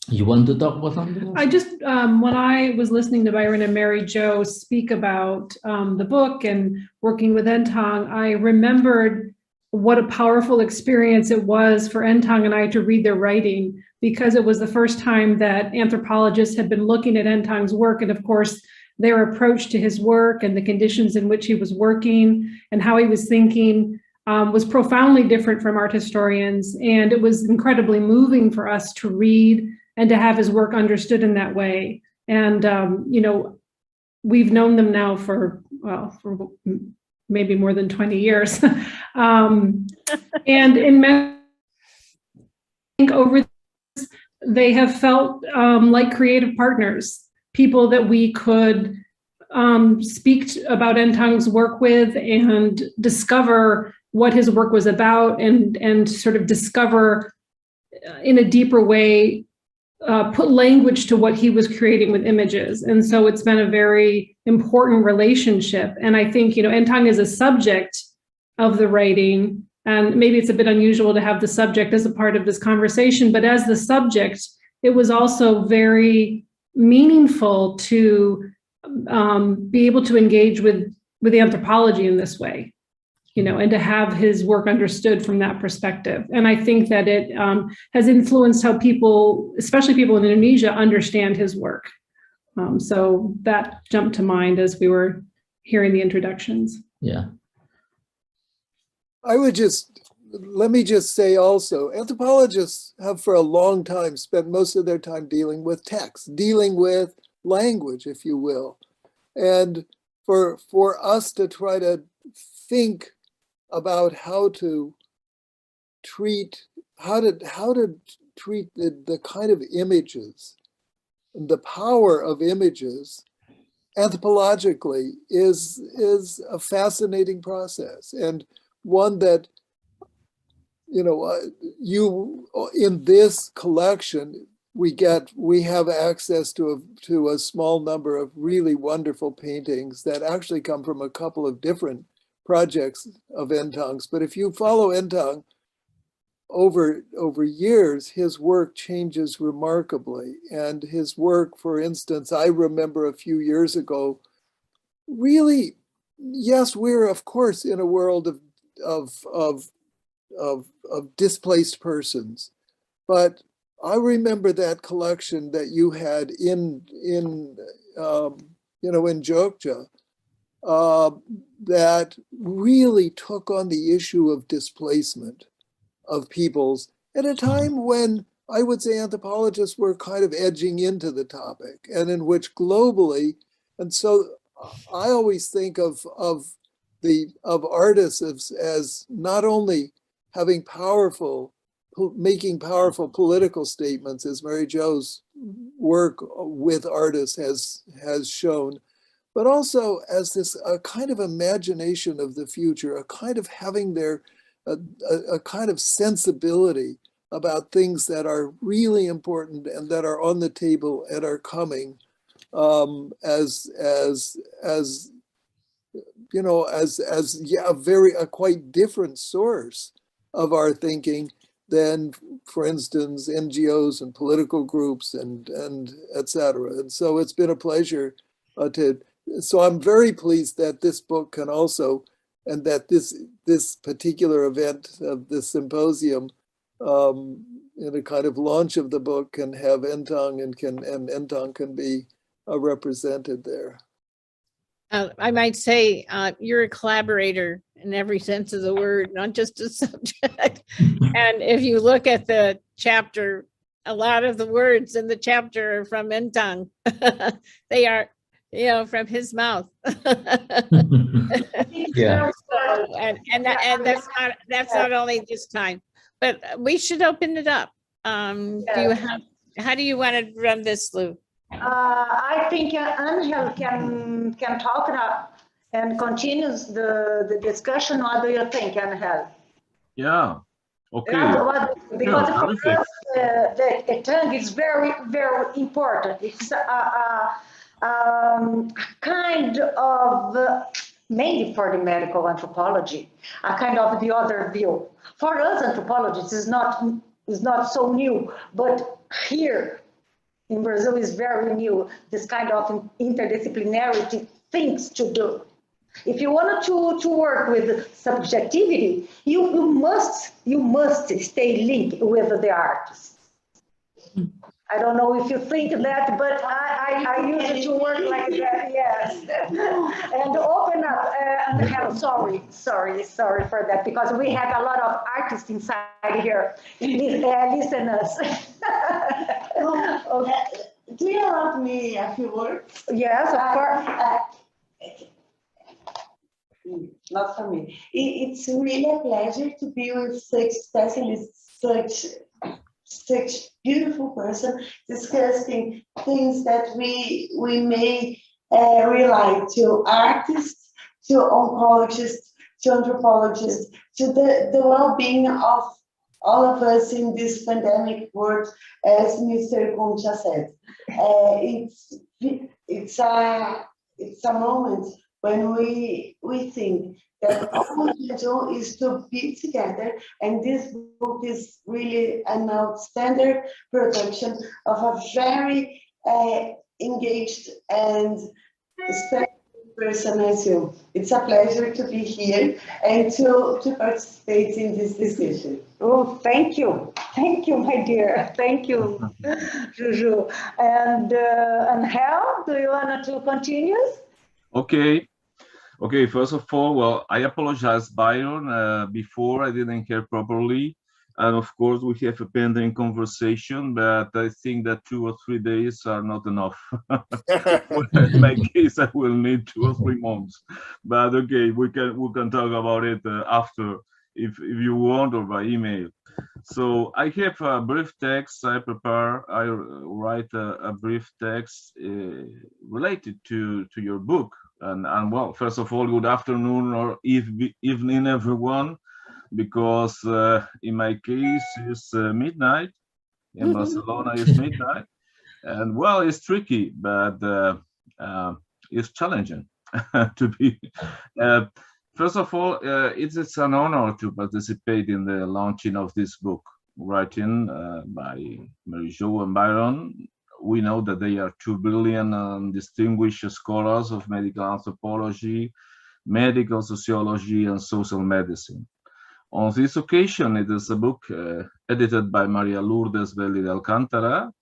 you want to talk about something else? I just, when I was listening to Byron and Mary Jo speak about the book and working with Entang, I remembered what a powerful experience it was for Entang and I to read their writing, because it was the first time that anthropologists had been looking at Entang's work. And of course, their approach to his work and the conditions in which he was working and how he was thinking was profoundly different from art historians. And it was incredibly moving for us to read and to have his work understood in that way. And, we've known them now for maybe more than 20 years. And I think over this, they have felt like creative partners, people that we could speak about Entang's work with and discover what his work was about, and sort of discover in a deeper way, put language to what he was creating with images. And so it's been a very important relationship. And I think, Entang is a subject of the writing, and maybe it's a bit unusual to have the subject as a part of this conversation, but as the subject, it was also very meaningful to be able to engage with anthropology in this way, and to have his work understood from that perspective. And I think that it has influenced how people, especially people in Indonesia, understand his work. So that jumped to mind as we were hearing the introductions. Yeah. Let me just say also, anthropologists have for a long time spent most of their time dealing with text, dealing with language, if you will. And for us to try to think about how to treat the kind of images, the power of images anthropologically is a fascinating process, and one that you in this collection we have access to a small number of really wonderful paintings that actually come from a couple of different projects of Entang's. But if you follow Entang over years, his work changes remarkably. And his work, for instance, I remember a few years ago, really, yes, we're of course in a world of displaced persons, but I remember that collection that you had in Jogja, that really took on the issue of displacement of peoples at a time when I would say anthropologists were kind of edging into the topic, and in which globally, and so I always think of artists as not only having making powerful political statements, as Mary Jo's work with artists has shown, but also as this a kind of imagination of the future, a kind of having a kind of sensibility about things that are really important and that are on the table and are coming, as you know, as a quite different source of our thinking than, for instance, NGOs and political groups and et cetera. And so it's been a pleasure so I'm very pleased that this book can also, and that this particular event of this symposium, in a kind of launch of the book, can have Entang and Entang can be represented there. I might say you're a collaborator in every sense of the word, not just a subject. And if you look at the chapter, a lot of the words in the chapter are from Entang. They are, you know, from his mouth. Yeah. So, and that's not only this time, but we should open it up. How do you want to run this, Lou? I think Angel can talk now and continues the discussion. What do you think, Angel? Yeah. Okay. Because Yeah, for us, the tongue is very, very important. It's kind of, mainly for the medical anthropology, a kind of the other view. For us anthropologists, is not so new, but here in Brazil is very new, this kind of interdisciplinarity things to do. If you wanted to work with subjectivity, you must stay linked with the artist. I don't know if you think that, but I use it to work like that, yes. And open up, sorry for that, because we have a lot of artists inside here, listeners. Okay. Do you allow me a few words? Yes, of course. Not for me. It's really a pleasure to be with such specialists, such beautiful person discussing things that we may relate to artists, to oncologists, to anthropologists, to the well-being of all of us in this pandemic world, as Mr. Concha said. It's a moment when we think that all we can do is to be together, and this book is really an outstanding production of a very engaged and special person as you. It's a pleasure to be here and to participate in this discussion. Oh, thank you, my dear. Thank you, Juju. And Hal, do you want to continue? Okay, first of all, well, I apologize, Byron. Before I didn't hear properly. And of course, we have a pending conversation, but I think that 2 or 3 days are not enough. In my case, I will need 2 or 3 months. But okay, we can talk about it after, if you want, or by email. So I have a brief text I write a brief text related to your book. And well, first of all, good afternoon or evening, everyone, because in my case, it's midnight. In Barcelona, it's midnight. And well, it's tricky, but it's challenging to be. First of all, it's an honor to participate in the launching of this book, written by Mary Jo and Byron. We know that they are 2 brilliant and distinguished scholars of medical anthropology, medical sociology, and social medicine. On this occasion, it is a book edited by Maria Lourdes Beldi de Alcântara,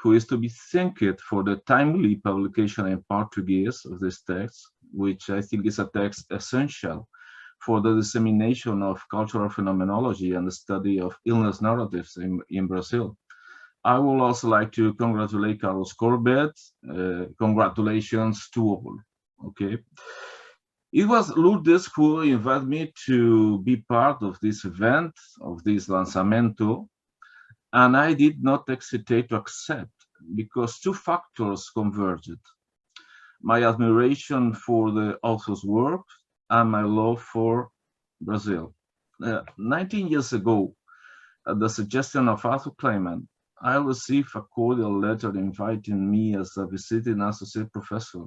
who is to be thanked for the timely publication in Portuguese of this text, which I think is a text essential for the dissemination of cultural phenomenology and the study of illness narratives in Brazil. I would also like to congratulate Carlos Corbett. Congratulations to all. Okay. It was Lourdes who invited me to be part of this event, of this lanzamento, and I did not hesitate to accept because two factors converged: my admiration for the author's work and my love for Brazil. 19 years ago, at the suggestion of Arthur Clement, I received a cordial letter inviting me as a visiting associate professor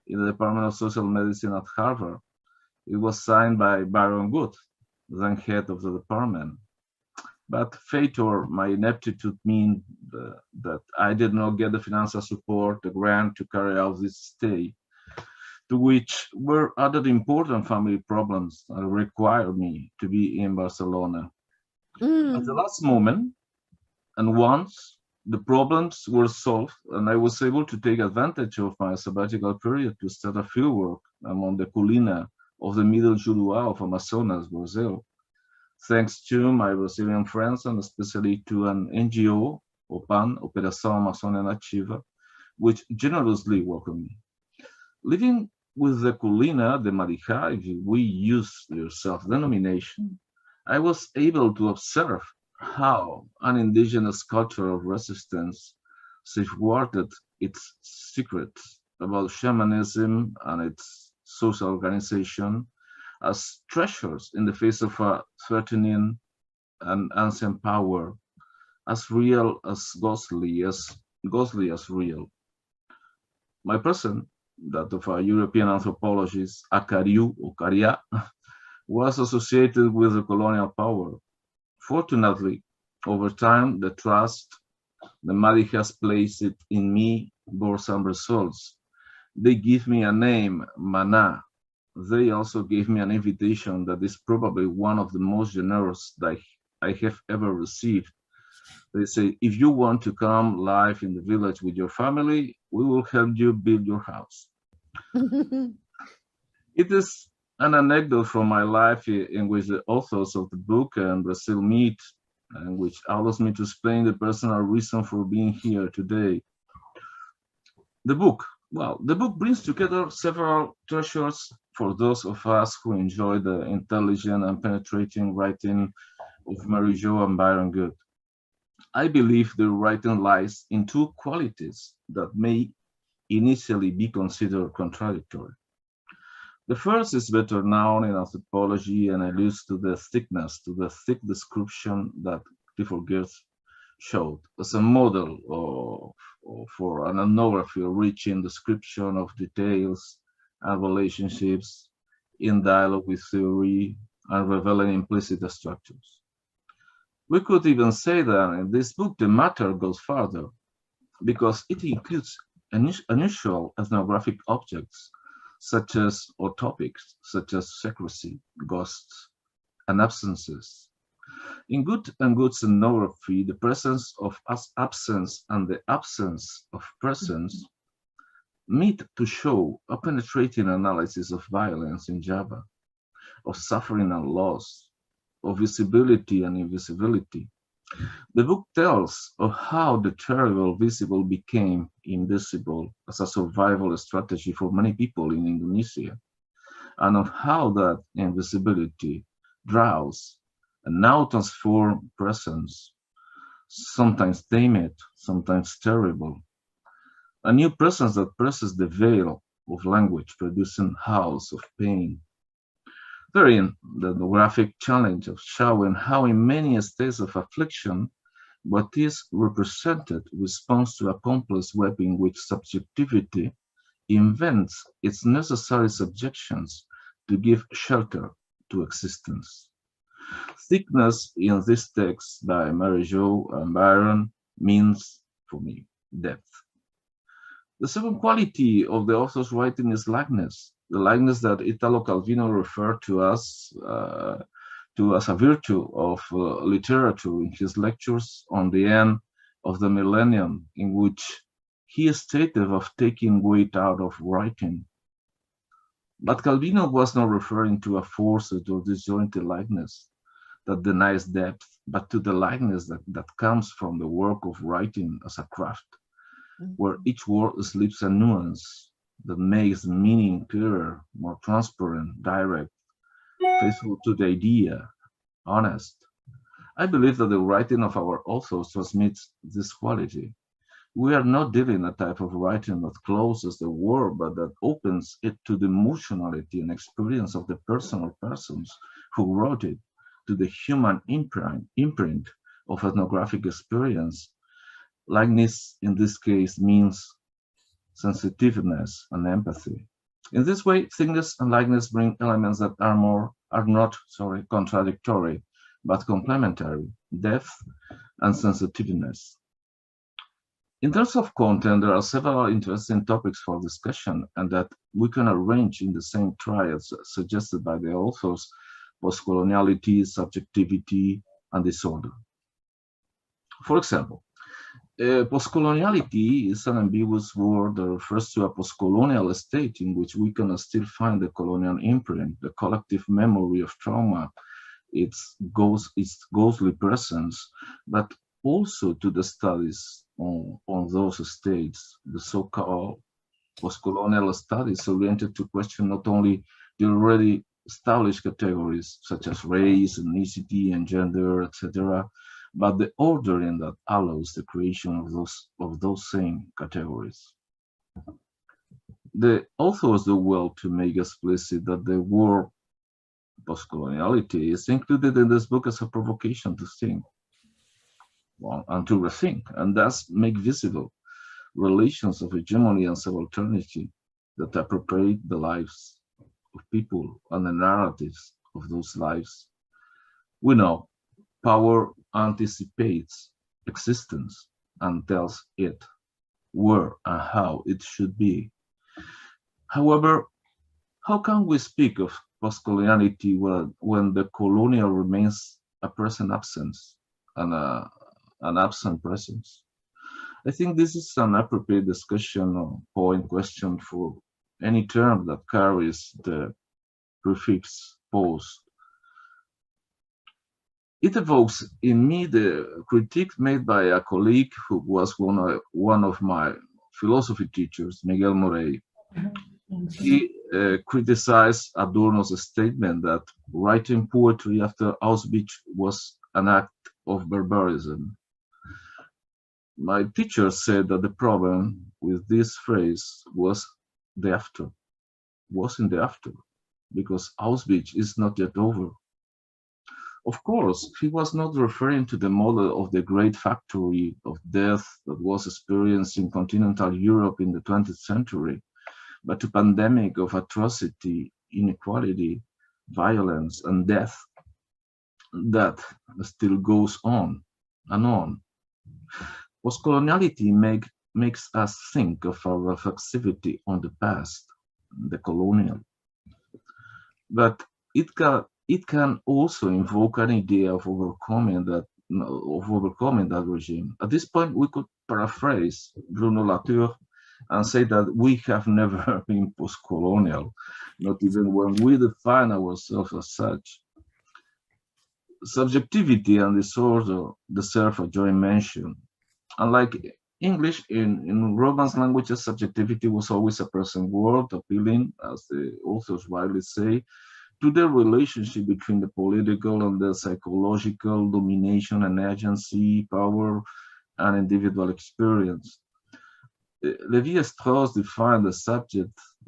in the Department of Social Medicine at Harvard. It was signed by Byron Good, then head of the department. But fate or my ineptitude mean that I did not get the financial support, the grant to carry out this stay, to which were other important family problems that required me to be in Barcelona. At the last moment, and once the problems were solved and I was able to take advantage of my sabbatical period to start a fieldwork among the Colina of the Middle Juruá of Amazonas, Brazil, thanks to my Brazilian friends and especially to an NGO, OPAN, Operação Amazônia Nativa, which generously welcomed me. Living with the Colina, the Marija, if we use their self-denomination, I was able to observe how an indigenous culture of resistance safeguarded its secrets about shamanism and its social organization as treasures in the face of a threatening and ancient power, as real as ghostly as real. My present, that of a European anthropologist, Akariu or Karia, was associated with the colonial power. Fortunately, over time, the trust the Madi has placed in me bore some results. They give me a name, Mana. They also gave me an invitation that is probably one of the most generous that I have ever received. They say, if you want to come live in the village with your family, we will help you build your house. It is an anecdote from my life in which the authors of the book and Brazil meet, and which allows me to explain the personal reason for being here today. The book brings together several treasures for those of us who enjoy the intelligent and penetrating writing of Mary Jo and Byron Good. I believe their writing lies in two qualities that may initially be considered contradictory. The first is better known in anthropology and alludes to the thickness, to the thick description that Clifford Geertz showed as a model for an ethnography rich in description of details and relationships, in dialogue with theory, and revealing implicit structures. We could even say that in this book the matter goes further, because it includes unusual ethnographic objects, such as, or topics, such as secrecy, ghosts, and absences. In Good and Good's ethnography, the presence of absence and the absence of presence meet to show a penetrating analysis of violence in Java, of suffering and loss, of visibility and invisibility. The book tells of how the terrible visible became invisible as a survival strategy for many people in Indonesia, and of how that invisibility draws and now transformed presence, sometimes tamed, sometimes terrible. A new presence that presses the veil of language, producing howls of pain. Therein, the graphic challenge of showing how in many states of affliction, what is represented responds to a complex web in which subjectivity invents its necessary subjections to give shelter to existence. Thickness in this text by Mary Jo and Byron means, for me, depth. The second quality of the author's writing is likeness, the likeness that Italo Calvino referred to as a virtue of literature in his lectures on the end of the millennium, in which he stated of taking weight out of writing. But Calvino was not referring to a forced or disjointed likeness that denies depth, but to the likeness that comes from the work of writing as a craft, where each word slips a nuance that makes meaning clearer, more transparent, direct, faithful to the idea, honest. I believe that the writing of our authors transmits this quality. We are not dealing a type of writing that closes the word, but that opens it to the emotionality and experience of the personal persons who wrote it, to the human imprint of ethnographic experience. Likeness in this case means sensitiveness and empathy. In this way, thickness and lightness bring elements that are not contradictory, but complementary, depth and sensitiveness. In terms of content, there are several interesting topics for discussion and that we can arrange in the same triads suggested by the authors: post-coloniality, subjectivity, and disorder. For example, post-coloniality is an ambiguous word that refers to a post-colonial state in which we can still find the colonial imprint, the collective memory of trauma, its ghostly presence, but also to the studies on those states, the so-called post-colonial studies oriented to question not only the already established categories such as race, ethnicity, and gender, etc., but the ordering that allows the creation of those same categories. The authors do well to make explicit that the word post-coloniality is included in this book as a provocation to think, and to rethink, and thus make visible relations of hegemony and subalternity that appropriate the lives of people and the narratives of those lives. We know power anticipates existence and tells it where and how it should be. However, how can we speak of post-coloniality when the colonial remains a present absence and an absent presence? I think this is an appropriate discussion or point question for any term that carries the prefix post. It evokes in me the critique made by a colleague who was one of my philosophy teachers, Miguel Morey. He criticized Adorno's statement that writing poetry after Auschwitz was an act of barbarism. My teacher said that the problem with this phrase was in the after, because Auschwitz is not yet over. Of course, he was not referring to the model of the great factory of death that was experienced in continental Europe in the 20th century, but to pandemic of atrocity, inequality, violence, and death that still goes on and on. Post-coloniality makes us think of our reflexivity on the past, the colonial. But it can also invoke an idea of overcoming that regime. At this point, we could paraphrase Bruno Latour and say that we have never been post-colonial, not even when we define ourselves as such. Subjectivity and disorder deserve a joint mention. Unlike English, in Romance languages, subjectivity was always a present word, appealing, as the authors rightly say, to the relationship between the political and the psychological domination and agency, power, and individual experience. Lévi-Strauss defined the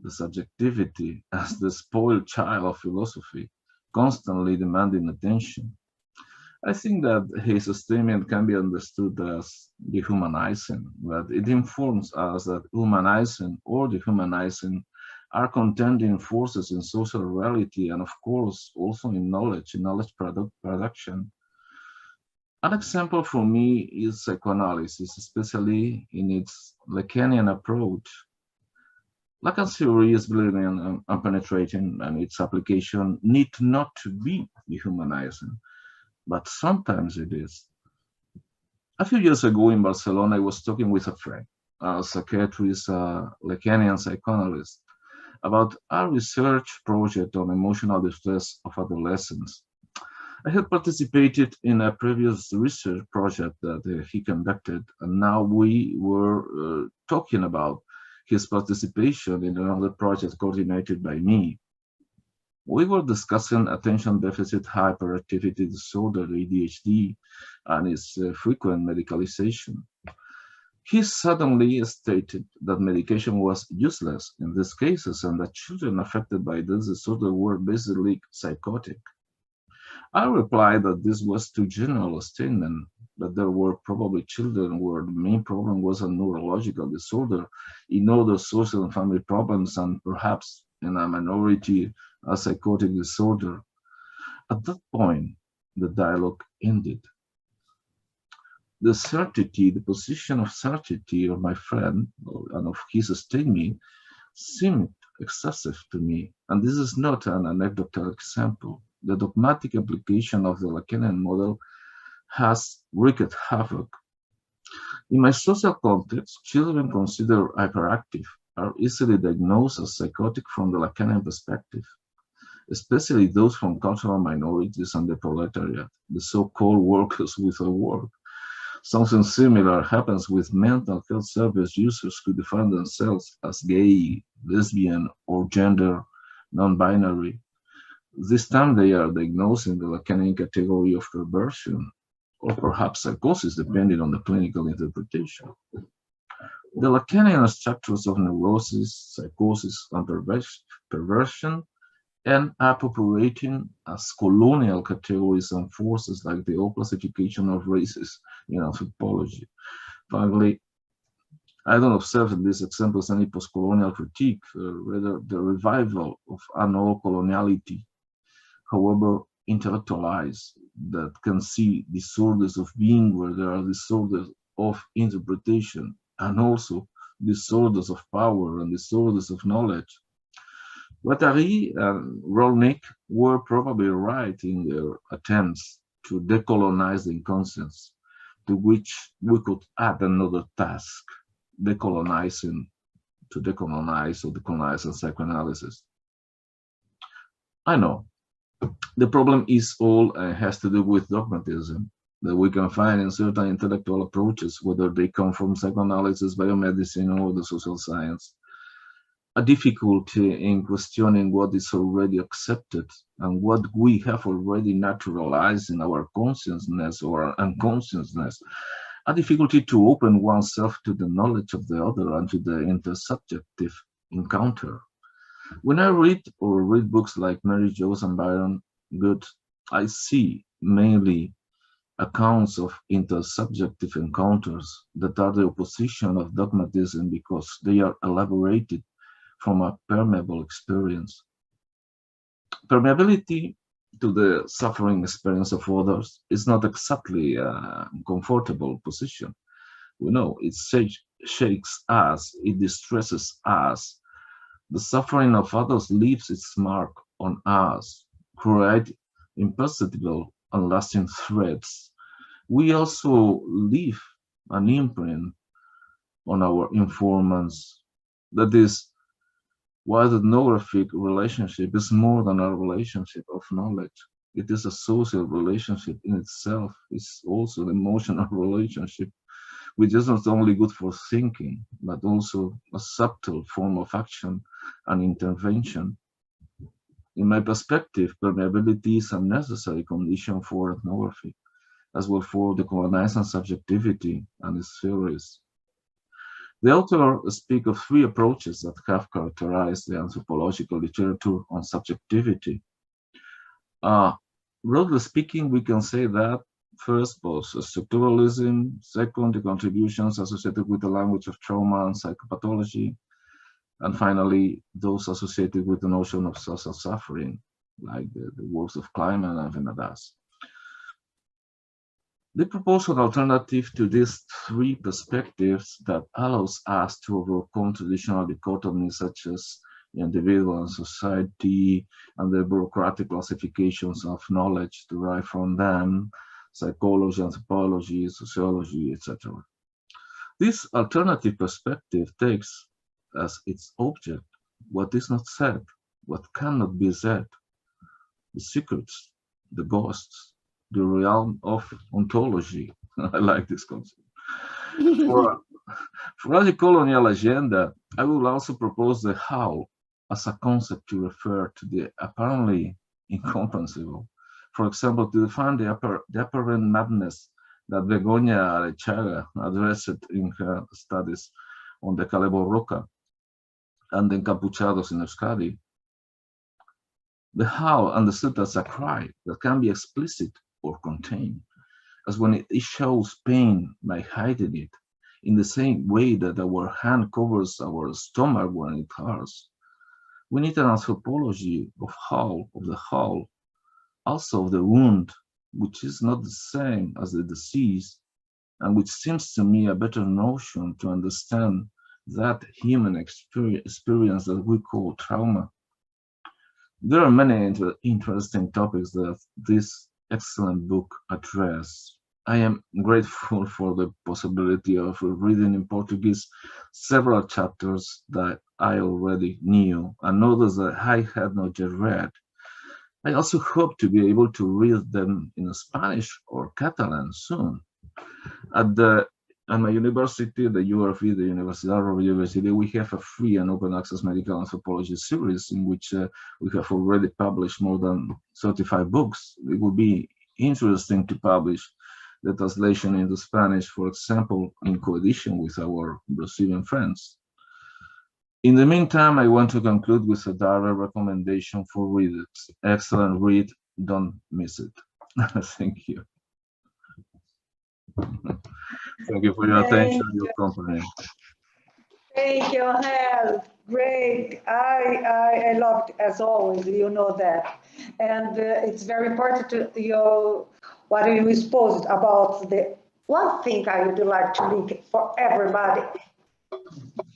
subjectivity, as the spoiled child of philosophy, constantly demanding attention. I think that his statement can be understood as dehumanizing, but it informs us that humanizing or dehumanizing are contending forces in social reality and, of course, also in knowledge production. An example for me is psychoanalysis, especially in its Lacanian approach. Lacan's theory is brilliant and penetrating, and its application need not to be dehumanizing, but sometimes it is. A few years ago in Barcelona, I was talking with a friend, a psychiatrist, a Lacanian psychoanalyst, about our research project on emotional distress of adolescents. I had participated in a previous research project that he conducted, and now we were talking about his participation in another project coordinated by me. We were discussing attention deficit hyperactivity disorder, ADHD, and its frequent medicalization. He suddenly stated that medication was useless in these cases and that children affected by this disorder were basically psychotic. I replied that this was too general a statement, that there were probably children where the main problem was a neurological disorder, in other social and family problems, and perhaps in a minority, a psychotic disorder. At that point, the dialogue ended. The position of certainty of my friend and of his statement seemed excessive to me, and this is not an anecdotal example. The dogmatic application of the Lacanian model has wreaked havoc. In my social context, children considered hyperactive are easily diagnosed as psychotic from the Lacanian perspective, especially those from cultural minorities and the proletariat, the so-called workers without work. Something similar happens with mental health service users who define themselves as gay, lesbian, or gender non-binary. This time they are diagnosed in the Lacanian category of perversion, or perhaps psychosis, depending on the clinical interpretation. The Lacanian structures of neurosis, psychosis, and perversion end up operating as colonial categories and forces like the old classification of races in anthropology. Finally, I don't observe in these examples any post-colonial critique, rather the revival of an old coloniality, however intellectualized, that can see disorders of being where there are disorders of interpretation, and also disorders of power and disorders of knowledge. Guattari and Rolnick were probably right in their attempts to decolonize the inconscience, to which we could add another task, decolonizing, to decolonize or decolonize and psychoanalysis. I know the problem is all has to do with dogmatism that we can find in certain intellectual approaches, whether they come from psychoanalysis, biomedicine, or the social science. A difficulty in questioning what is already accepted and what we have already naturalized in our consciousness or unconsciousness. A difficulty to open oneself to the knowledge of the other and to the intersubjective encounter. When I read books like Mary Jo's and Byron Good, I see mainly accounts of intersubjective encounters that are the opposition of dogmatism because they are elaborated from a permeable experience. Permeability to the suffering experience of others is not exactly a comfortable position. We know it shakes us, it distresses us. The suffering of others leaves its mark on us, create imperceptible and lasting threats. We also leave an imprint on our informants. That is why the ethnographic relationship is more than a relationship of knowledge. It is a social relationship in itself. It's also an emotional relationship, which is not only good for thinking, but also a subtle form of action and intervention. In my perspective, permeability is a necessary condition for ethnography, as well for decolonizing subjectivity and its theories. The author speaks of three approaches that have characterized the anthropological literature on subjectivity. Broadly speaking, we can say that first, post-structuralism, second, the contributions associated with the language of trauma and psychopathology, and finally, those associated with the notion of social suffering, like the works of Kleiman and Venadas. They propose an alternative to these three perspectives that allows us to overcome traditional dichotomies such as individual and society and the bureaucratic classifications of knowledge derived from them, psychology, anthropology, sociology, etc. This alternative perspective takes as its object what is not said, what cannot be said, the secrets, the ghosts, the realm of ontology. I like this concept. For the colonial agenda, I will also propose the how as a concept to refer to the apparently incomprehensible. For example, to define the apparent madness that Begoña Arechaga addressed in her studies on the Calebo Roca and the Encapuchados in Euskadi. The how understood as a cry that can be explicit or contained, as when it shows pain by hiding it, in the same way that our hand covers our stomach when it hurts. We need an anthropology of the how, also of the wound, which is not the same as the disease, and which seems to me a better notion to understand that human experience that we call trauma. There are many interesting topics that this excellent book addresses. I am grateful for the possibility of reading in Portuguese several chapters that I already knew and others that I had not yet read. I also hope to be able to read them in Spanish or Catalan soon. At my university, the URV, the Universidad Rovira i Virgili, we have a free and open access medical anthropology series in which we have already published more than 35 books. It would be interesting to publish the translation into Spanish, for example, in co-edition with our Brazilian friends. In the meantime, I want to conclude with a direct recommendation for readers. Excellent read, don't miss it. Thank you. Thank you for your attention and your company. Thank you, Hel. Great. I loved, as always, you know that. And it's very important to what you exposed about the one thing I would like to link for everybody,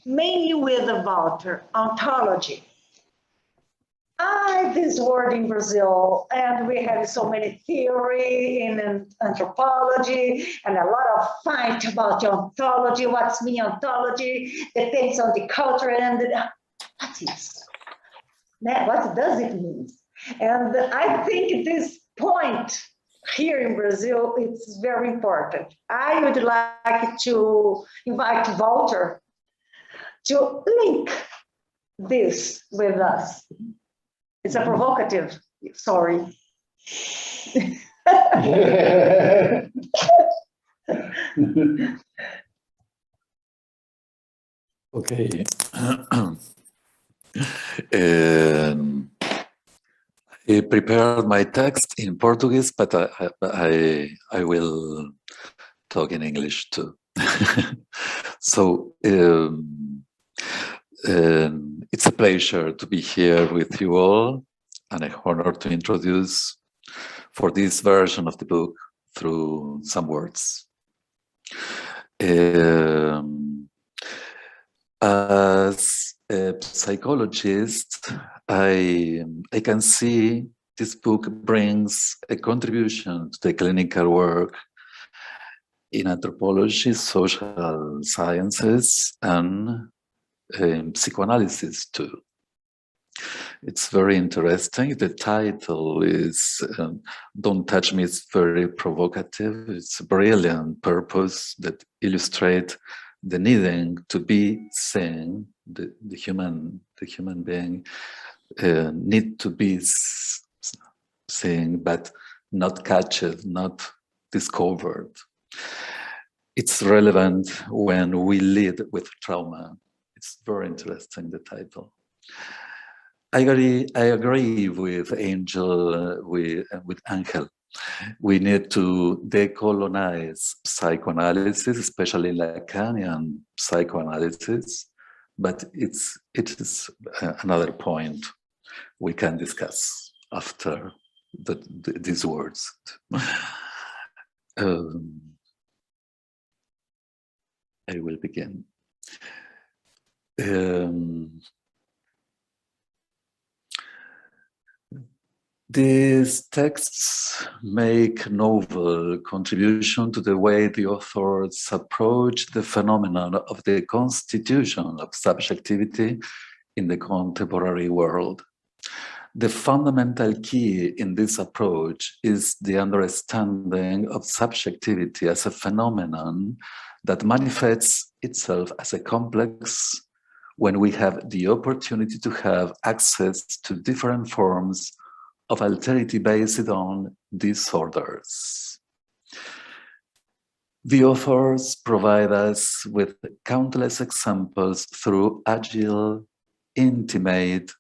mainly with the Walter, ontology. This word in Brazil, and we have so many theory in anthropology and a lot of fight about ontology. What's mean ontology? Depends on the culture and what does it mean? And I think this point here in Brazil, it's very important. I would like to invite Walter to link this with us. It's a provocative, sorry. Okay. I prepared my text in Portuguese, but I will talk in English too. So it's a pleasure to be here with you all, and an honor to introduce for this version of the book through some words. As a psychologist, I can see this book brings a contribution to the clinical work in anthropology, social sciences, and psychoanalysis too. It's very interesting. The title is Don't Touch Me. It's very provocative. It's a brilliant purpose that illustrates the needing to be seen. The human being need to be seen, but not catched, not discovered. It's relevant when we lead with trauma. It's very interesting, the title. I agree with Angel, with Angel. We need to decolonize psychoanalysis, especially Lacanian psychoanalysis, but it is another point we can discuss after these words. I will begin. These texts make novel contribution to the way the authors approach the phenomenon of the constitution of subjectivity in the contemporary world. The fundamental key in this approach is the understanding of subjectivity as a phenomenon that manifests itself as a complex when we have the opportunity to have access to different forms of alterity based on disorders. The authors provide us with countless examples through agile, intimate,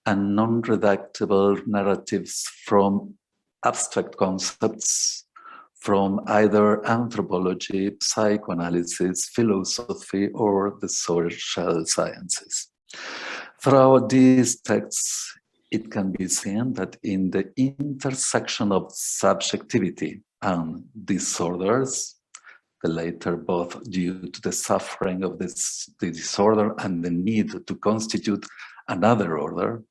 and non-redactable narratives from abstract concepts from either anthropology, psychoanalysis, philosophy, or the social sciences. Throughout these texts, it can be seen that in the intersection of subjectivity and disorders, the latter both due to the suffering of the disorder and the need to constitute another order,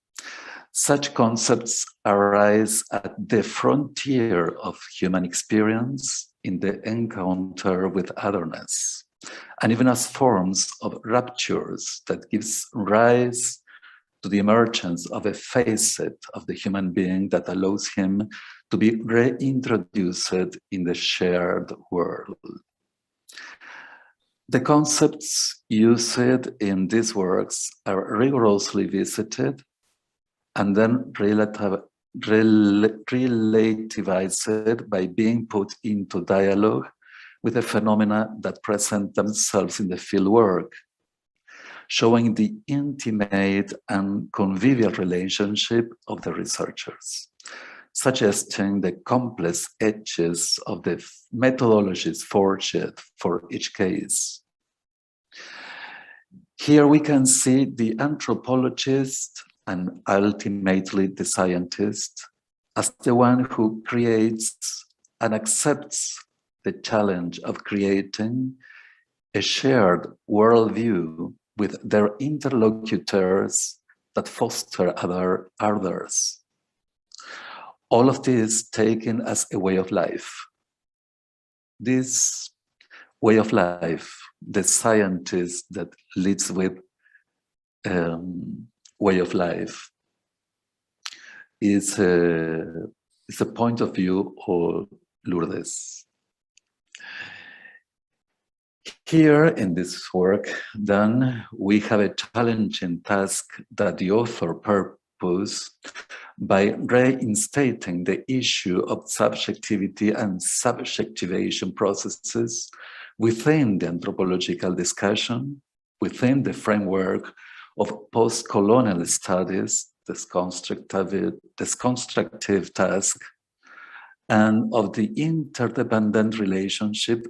such concepts arise at the frontier of human experience in the encounter with otherness, and even as forms of ruptures that gives rise to the emergence of a facet of the human being that allows him to be reintroduced in the shared world. The concepts used in these works are rigorously visited and then relativized by being put into dialogue with the phenomena that present themselves in the field work, showing the intimate and convivial relationship of the researchers, suggesting the complex edges of the methodologies forged for each case. Here we can see the anthropologist and ultimately the scientist as the one who creates and accepts the challenge of creating a shared worldview with their interlocutors that foster others. All of this taken as a way of life. This way of life, the scientist that leads with way of life, is a point of view of Lourdes. Here in this work, then, we have a challenging task that the author purposed by reinstating the issue of subjectivity and subjectivation processes within the anthropological discussion, within the framework of post-colonial studies, this constructive task, and of the interdependent relationship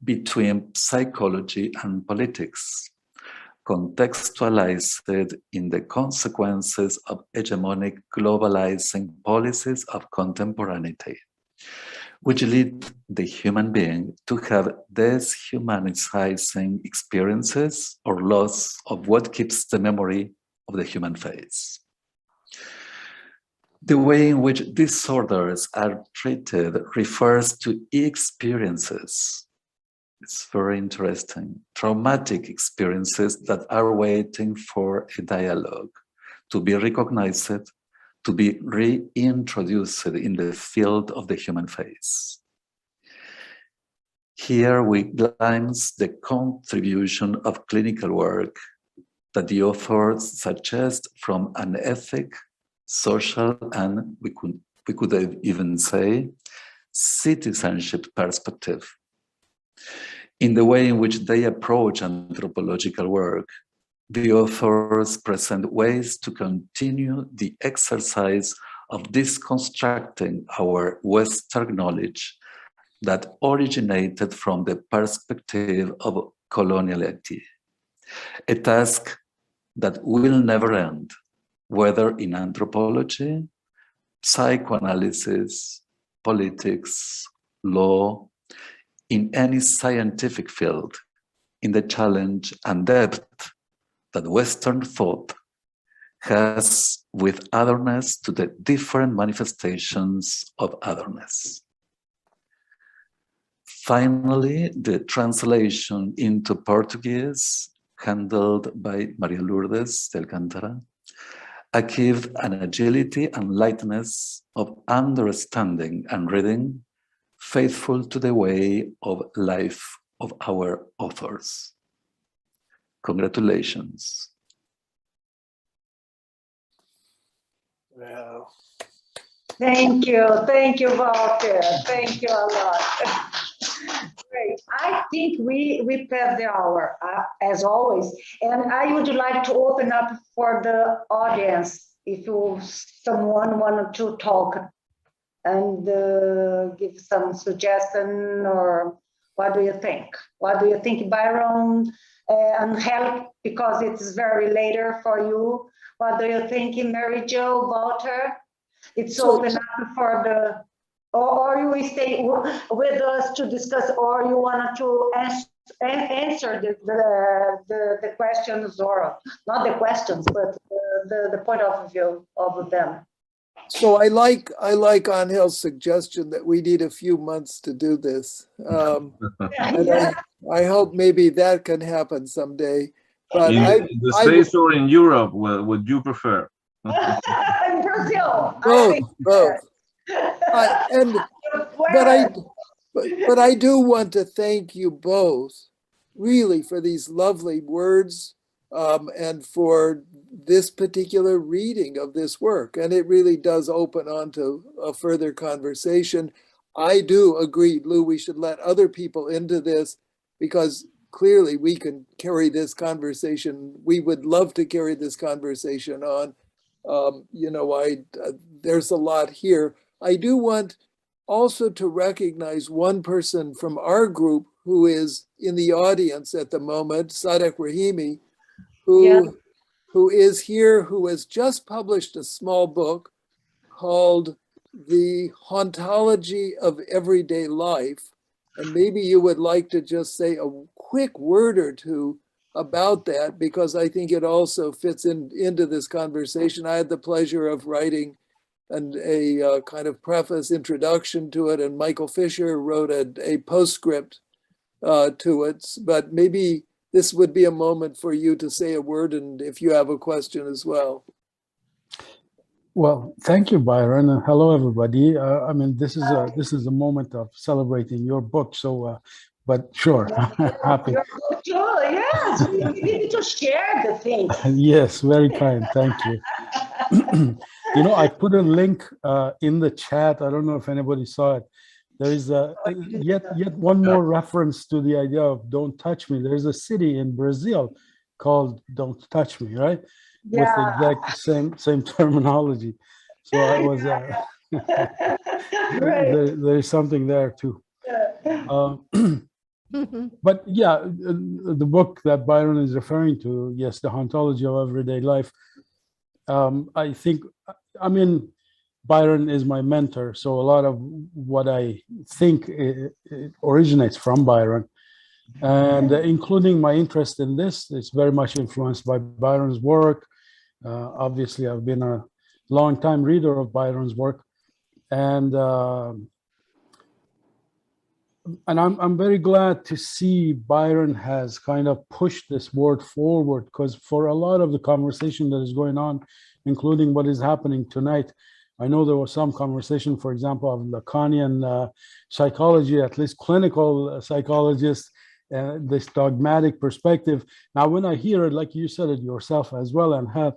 between psychology and politics, contextualized in the consequences of hegemonic globalizing policies of contemporaneity, which lead the human being to have deshumanizing experiences or loss of what keeps the memory of the human face. The way in which disorders are treated refers to experiences. It's very interesting. Traumatic experiences that are waiting for a dialogue to be recognized, to be reintroduced in the field of the human face. Here we glance the contribution of clinical work that the authors suggest from an ethic, social, and we could even say citizenship perspective. In the way in which they approach anthropological work, the authors present ways to continue the exercise of deconstructing our Western knowledge that originated from the perspective of coloniality, a task that will never end, whether in anthropology, psychoanalysis, politics, law, in any scientific field, in the challenge and depth that Western thought has with otherness to the different manifestations of otherness. Finally, the translation into Portuguese handled by Maria Lourdes de Alcántara, achieved an agility and lightness of understanding and reading faithful to the way of life of our authors. Congratulations. Wow. Thank you, Walter. Thank you a lot. Great. I think we passed the hour, as always, and I would like to open up for the audience if someone wanted to talk and give some suggestion, or what do you think? What do you think, Byron and help, because it's very later for you? What do you think, Mary Jo, Walter? It's open up for the, or you will stay with us to discuss, or you want to answer the questions, or not the questions, but the point of view of them. So I like Angel's suggestion that we need a few months to do this. And I hope maybe that can happen someday. But In the States or in Europe, what would you prefer? In Brazil. Both. But I do want to thank you both, really, for these lovely words and for this particular reading of this work. And it really does open onto a further conversation. I do agree, Lou, we should let other people into this, because clearly we can carry this conversation. We would love to carry this conversation on. There's a lot here. I do want also to recognize one person from our group who is in the audience at the moment, Sadek Rahimi, who is here, who has just published a small book called The Hauntology of Everyday Life. And maybe you would like to just say a quick word or two about that, because I think it also fits into this conversation. I had the pleasure of writing a kind of preface introduction to it, and Michael Fisher wrote a postscript to it. But maybe this would be a moment for you to say a word, and if you have a question as well. Well, thank you, Byron, and hello, everybody. I mean, this is a moment of celebrating your book. So, but sure, happy. Your book too, yes. We need to share the things. Yes, very kind. Thank you. I put a link in the chat. I don't know if anybody saw it. There is yet one more reference to the idea of "Don't touch me." There's a city in Brazil called "Don't Touch Me," right? Yeah. With the exact same terminology. So I was there's something there too. But yeah, the book that Byron is referring to, yes, The Hauntology of Everyday Life. I think, Byron is my mentor, so a lot of what I think it originates from Byron. And including my interest in this, it's very much influenced by Byron's work. Obviously, I've been a long-time reader of Byron's work, and I'm very glad to see Byron has kind of pushed this word forward, because for a lot of the conversation that is going on, including what is happening tonight, I know there was some conversation, for example, of Lacanian psychology, at least clinical psychologists, this dogmatic perspective. Now, when I hear it, like you said it yourself as well, and have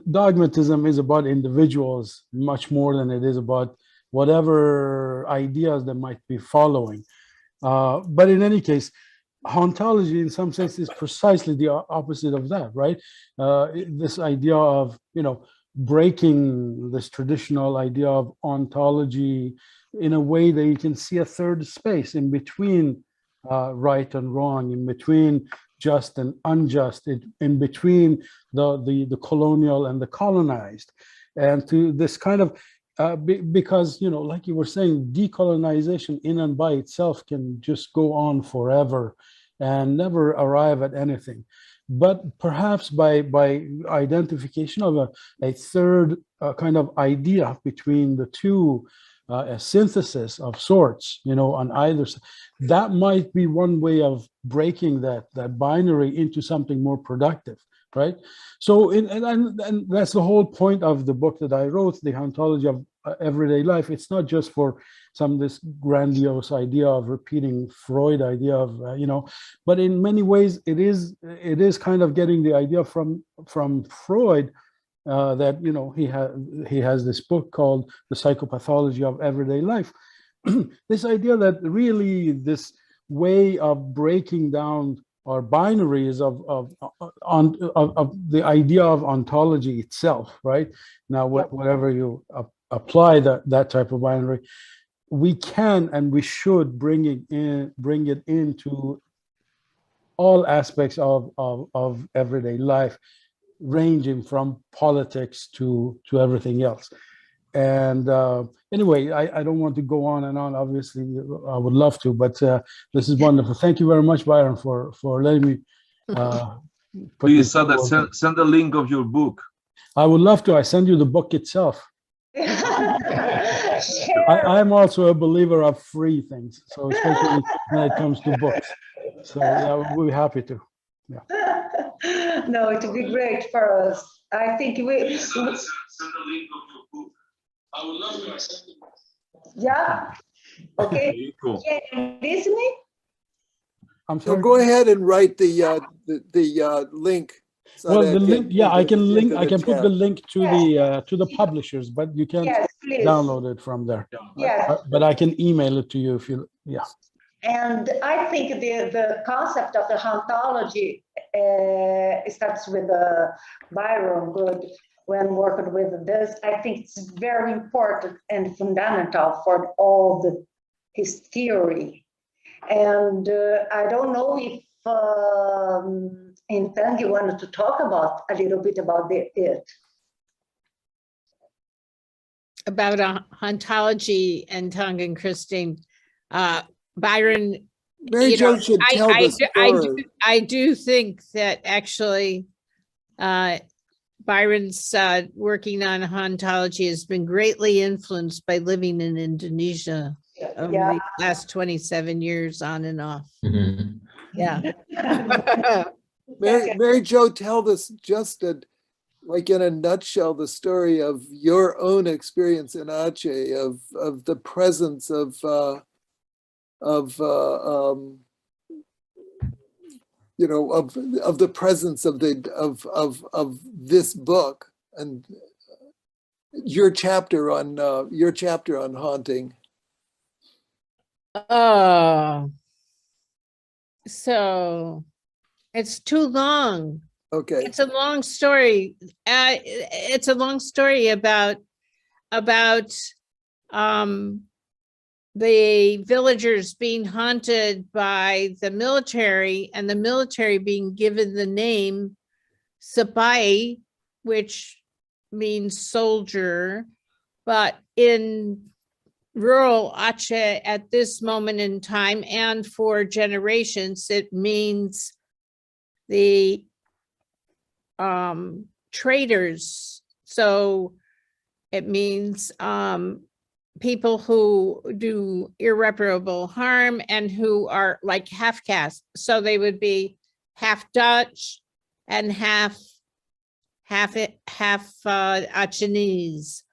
dogmatism is about individuals much more than it is about whatever ideas they might be following. But in any case, hauntology in some sense is precisely the opposite of that, right? This idea of, breaking this traditional idea of ontology in a way that you can see a third space in between right and wrong, in between just and unjust, in between the colonial and the colonized, and to this kind of because, like you were saying, decolonization in and by itself can just go on forever and never arrive at anything. But perhaps by identification of a third kind of idea between the two, a synthesis of sorts, on either side. That might be one way of breaking that binary into something more productive, right? So, and that's the whole point of the book that I wrote, The Ontology of Everyday Life. It's not just for this grandiose idea of repeating Freud idea of, but in many ways it is kind of getting the idea from Freud, that he has this book called The Psychopathology of Everyday Life. This idea that really this way of breaking down our binaries of the idea of ontology itself, right? Now, whatever you apply that type of binary, we can and we should bring it into all aspects of everyday life, ranging from politics to everything else. And anyway, I don't want to go on and on. Obviously, I would love to, but this is wonderful. Thank you very much, Byron, for letting me. Please send the link of your book. I would love to. I send you the book itself. I'm also a believer of free things, so especially when it comes to books. So yeah, we'll be happy to. Yeah. No, it would be great for us. I think we. Send the link of your book. I would love to. Yeah. Okay. Cool. Yeah, listening. I'm sorry. So go ahead and write the link. So Well, the link, yeah, I can put the link to the publishers, but you can't download it from there. Yes. But I can email it to you if you, yeah. And I think the concept of the ontology starts with Byron Good when working with this. I think it's very important and fundamental for all his theory. And I don't know if Tang, you wanted to talk about a little bit about it. About ontology, and Tang and Christine. Byron, Mary Jo should tell the story. I do think that actually Byron's over on ontology has been greatly influenced by living in Indonesia over the last 27 years on and off. Mhm. Yeah. Mary Jo, tell this just like in a nutshell, the story of your own experience in Aceh, of the presence of the presence of this book and your chapter on haunting. Oh, so it's too long. Okay. It's a long story. It's a long story about the villagers being haunted by the military, and the military being given the name Sabai, which means soldier, but in rural Aceh at this moment in time and for generations, it means the traitors. So it means people who do irreparable harm and who are like half caste. So they would be half Dutch and half Achenese,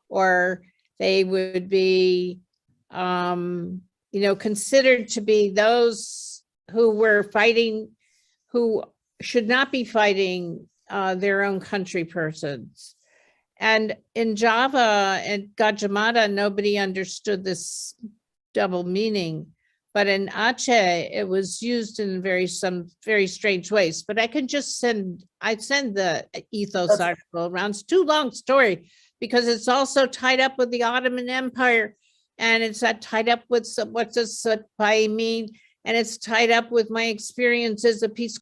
or they would be considered to be those who were fighting, who should not be fighting their own country persons. And in Java and Gajah Mada, nobody understood this double meaning. But in Aceh, it was used in some very strange ways. But I can just send the ethos article around. It's too long story because it's also tied up with the Ottoman Empire, and it's tied up with what does Sabai mean, and it's tied up with my experience as a Peace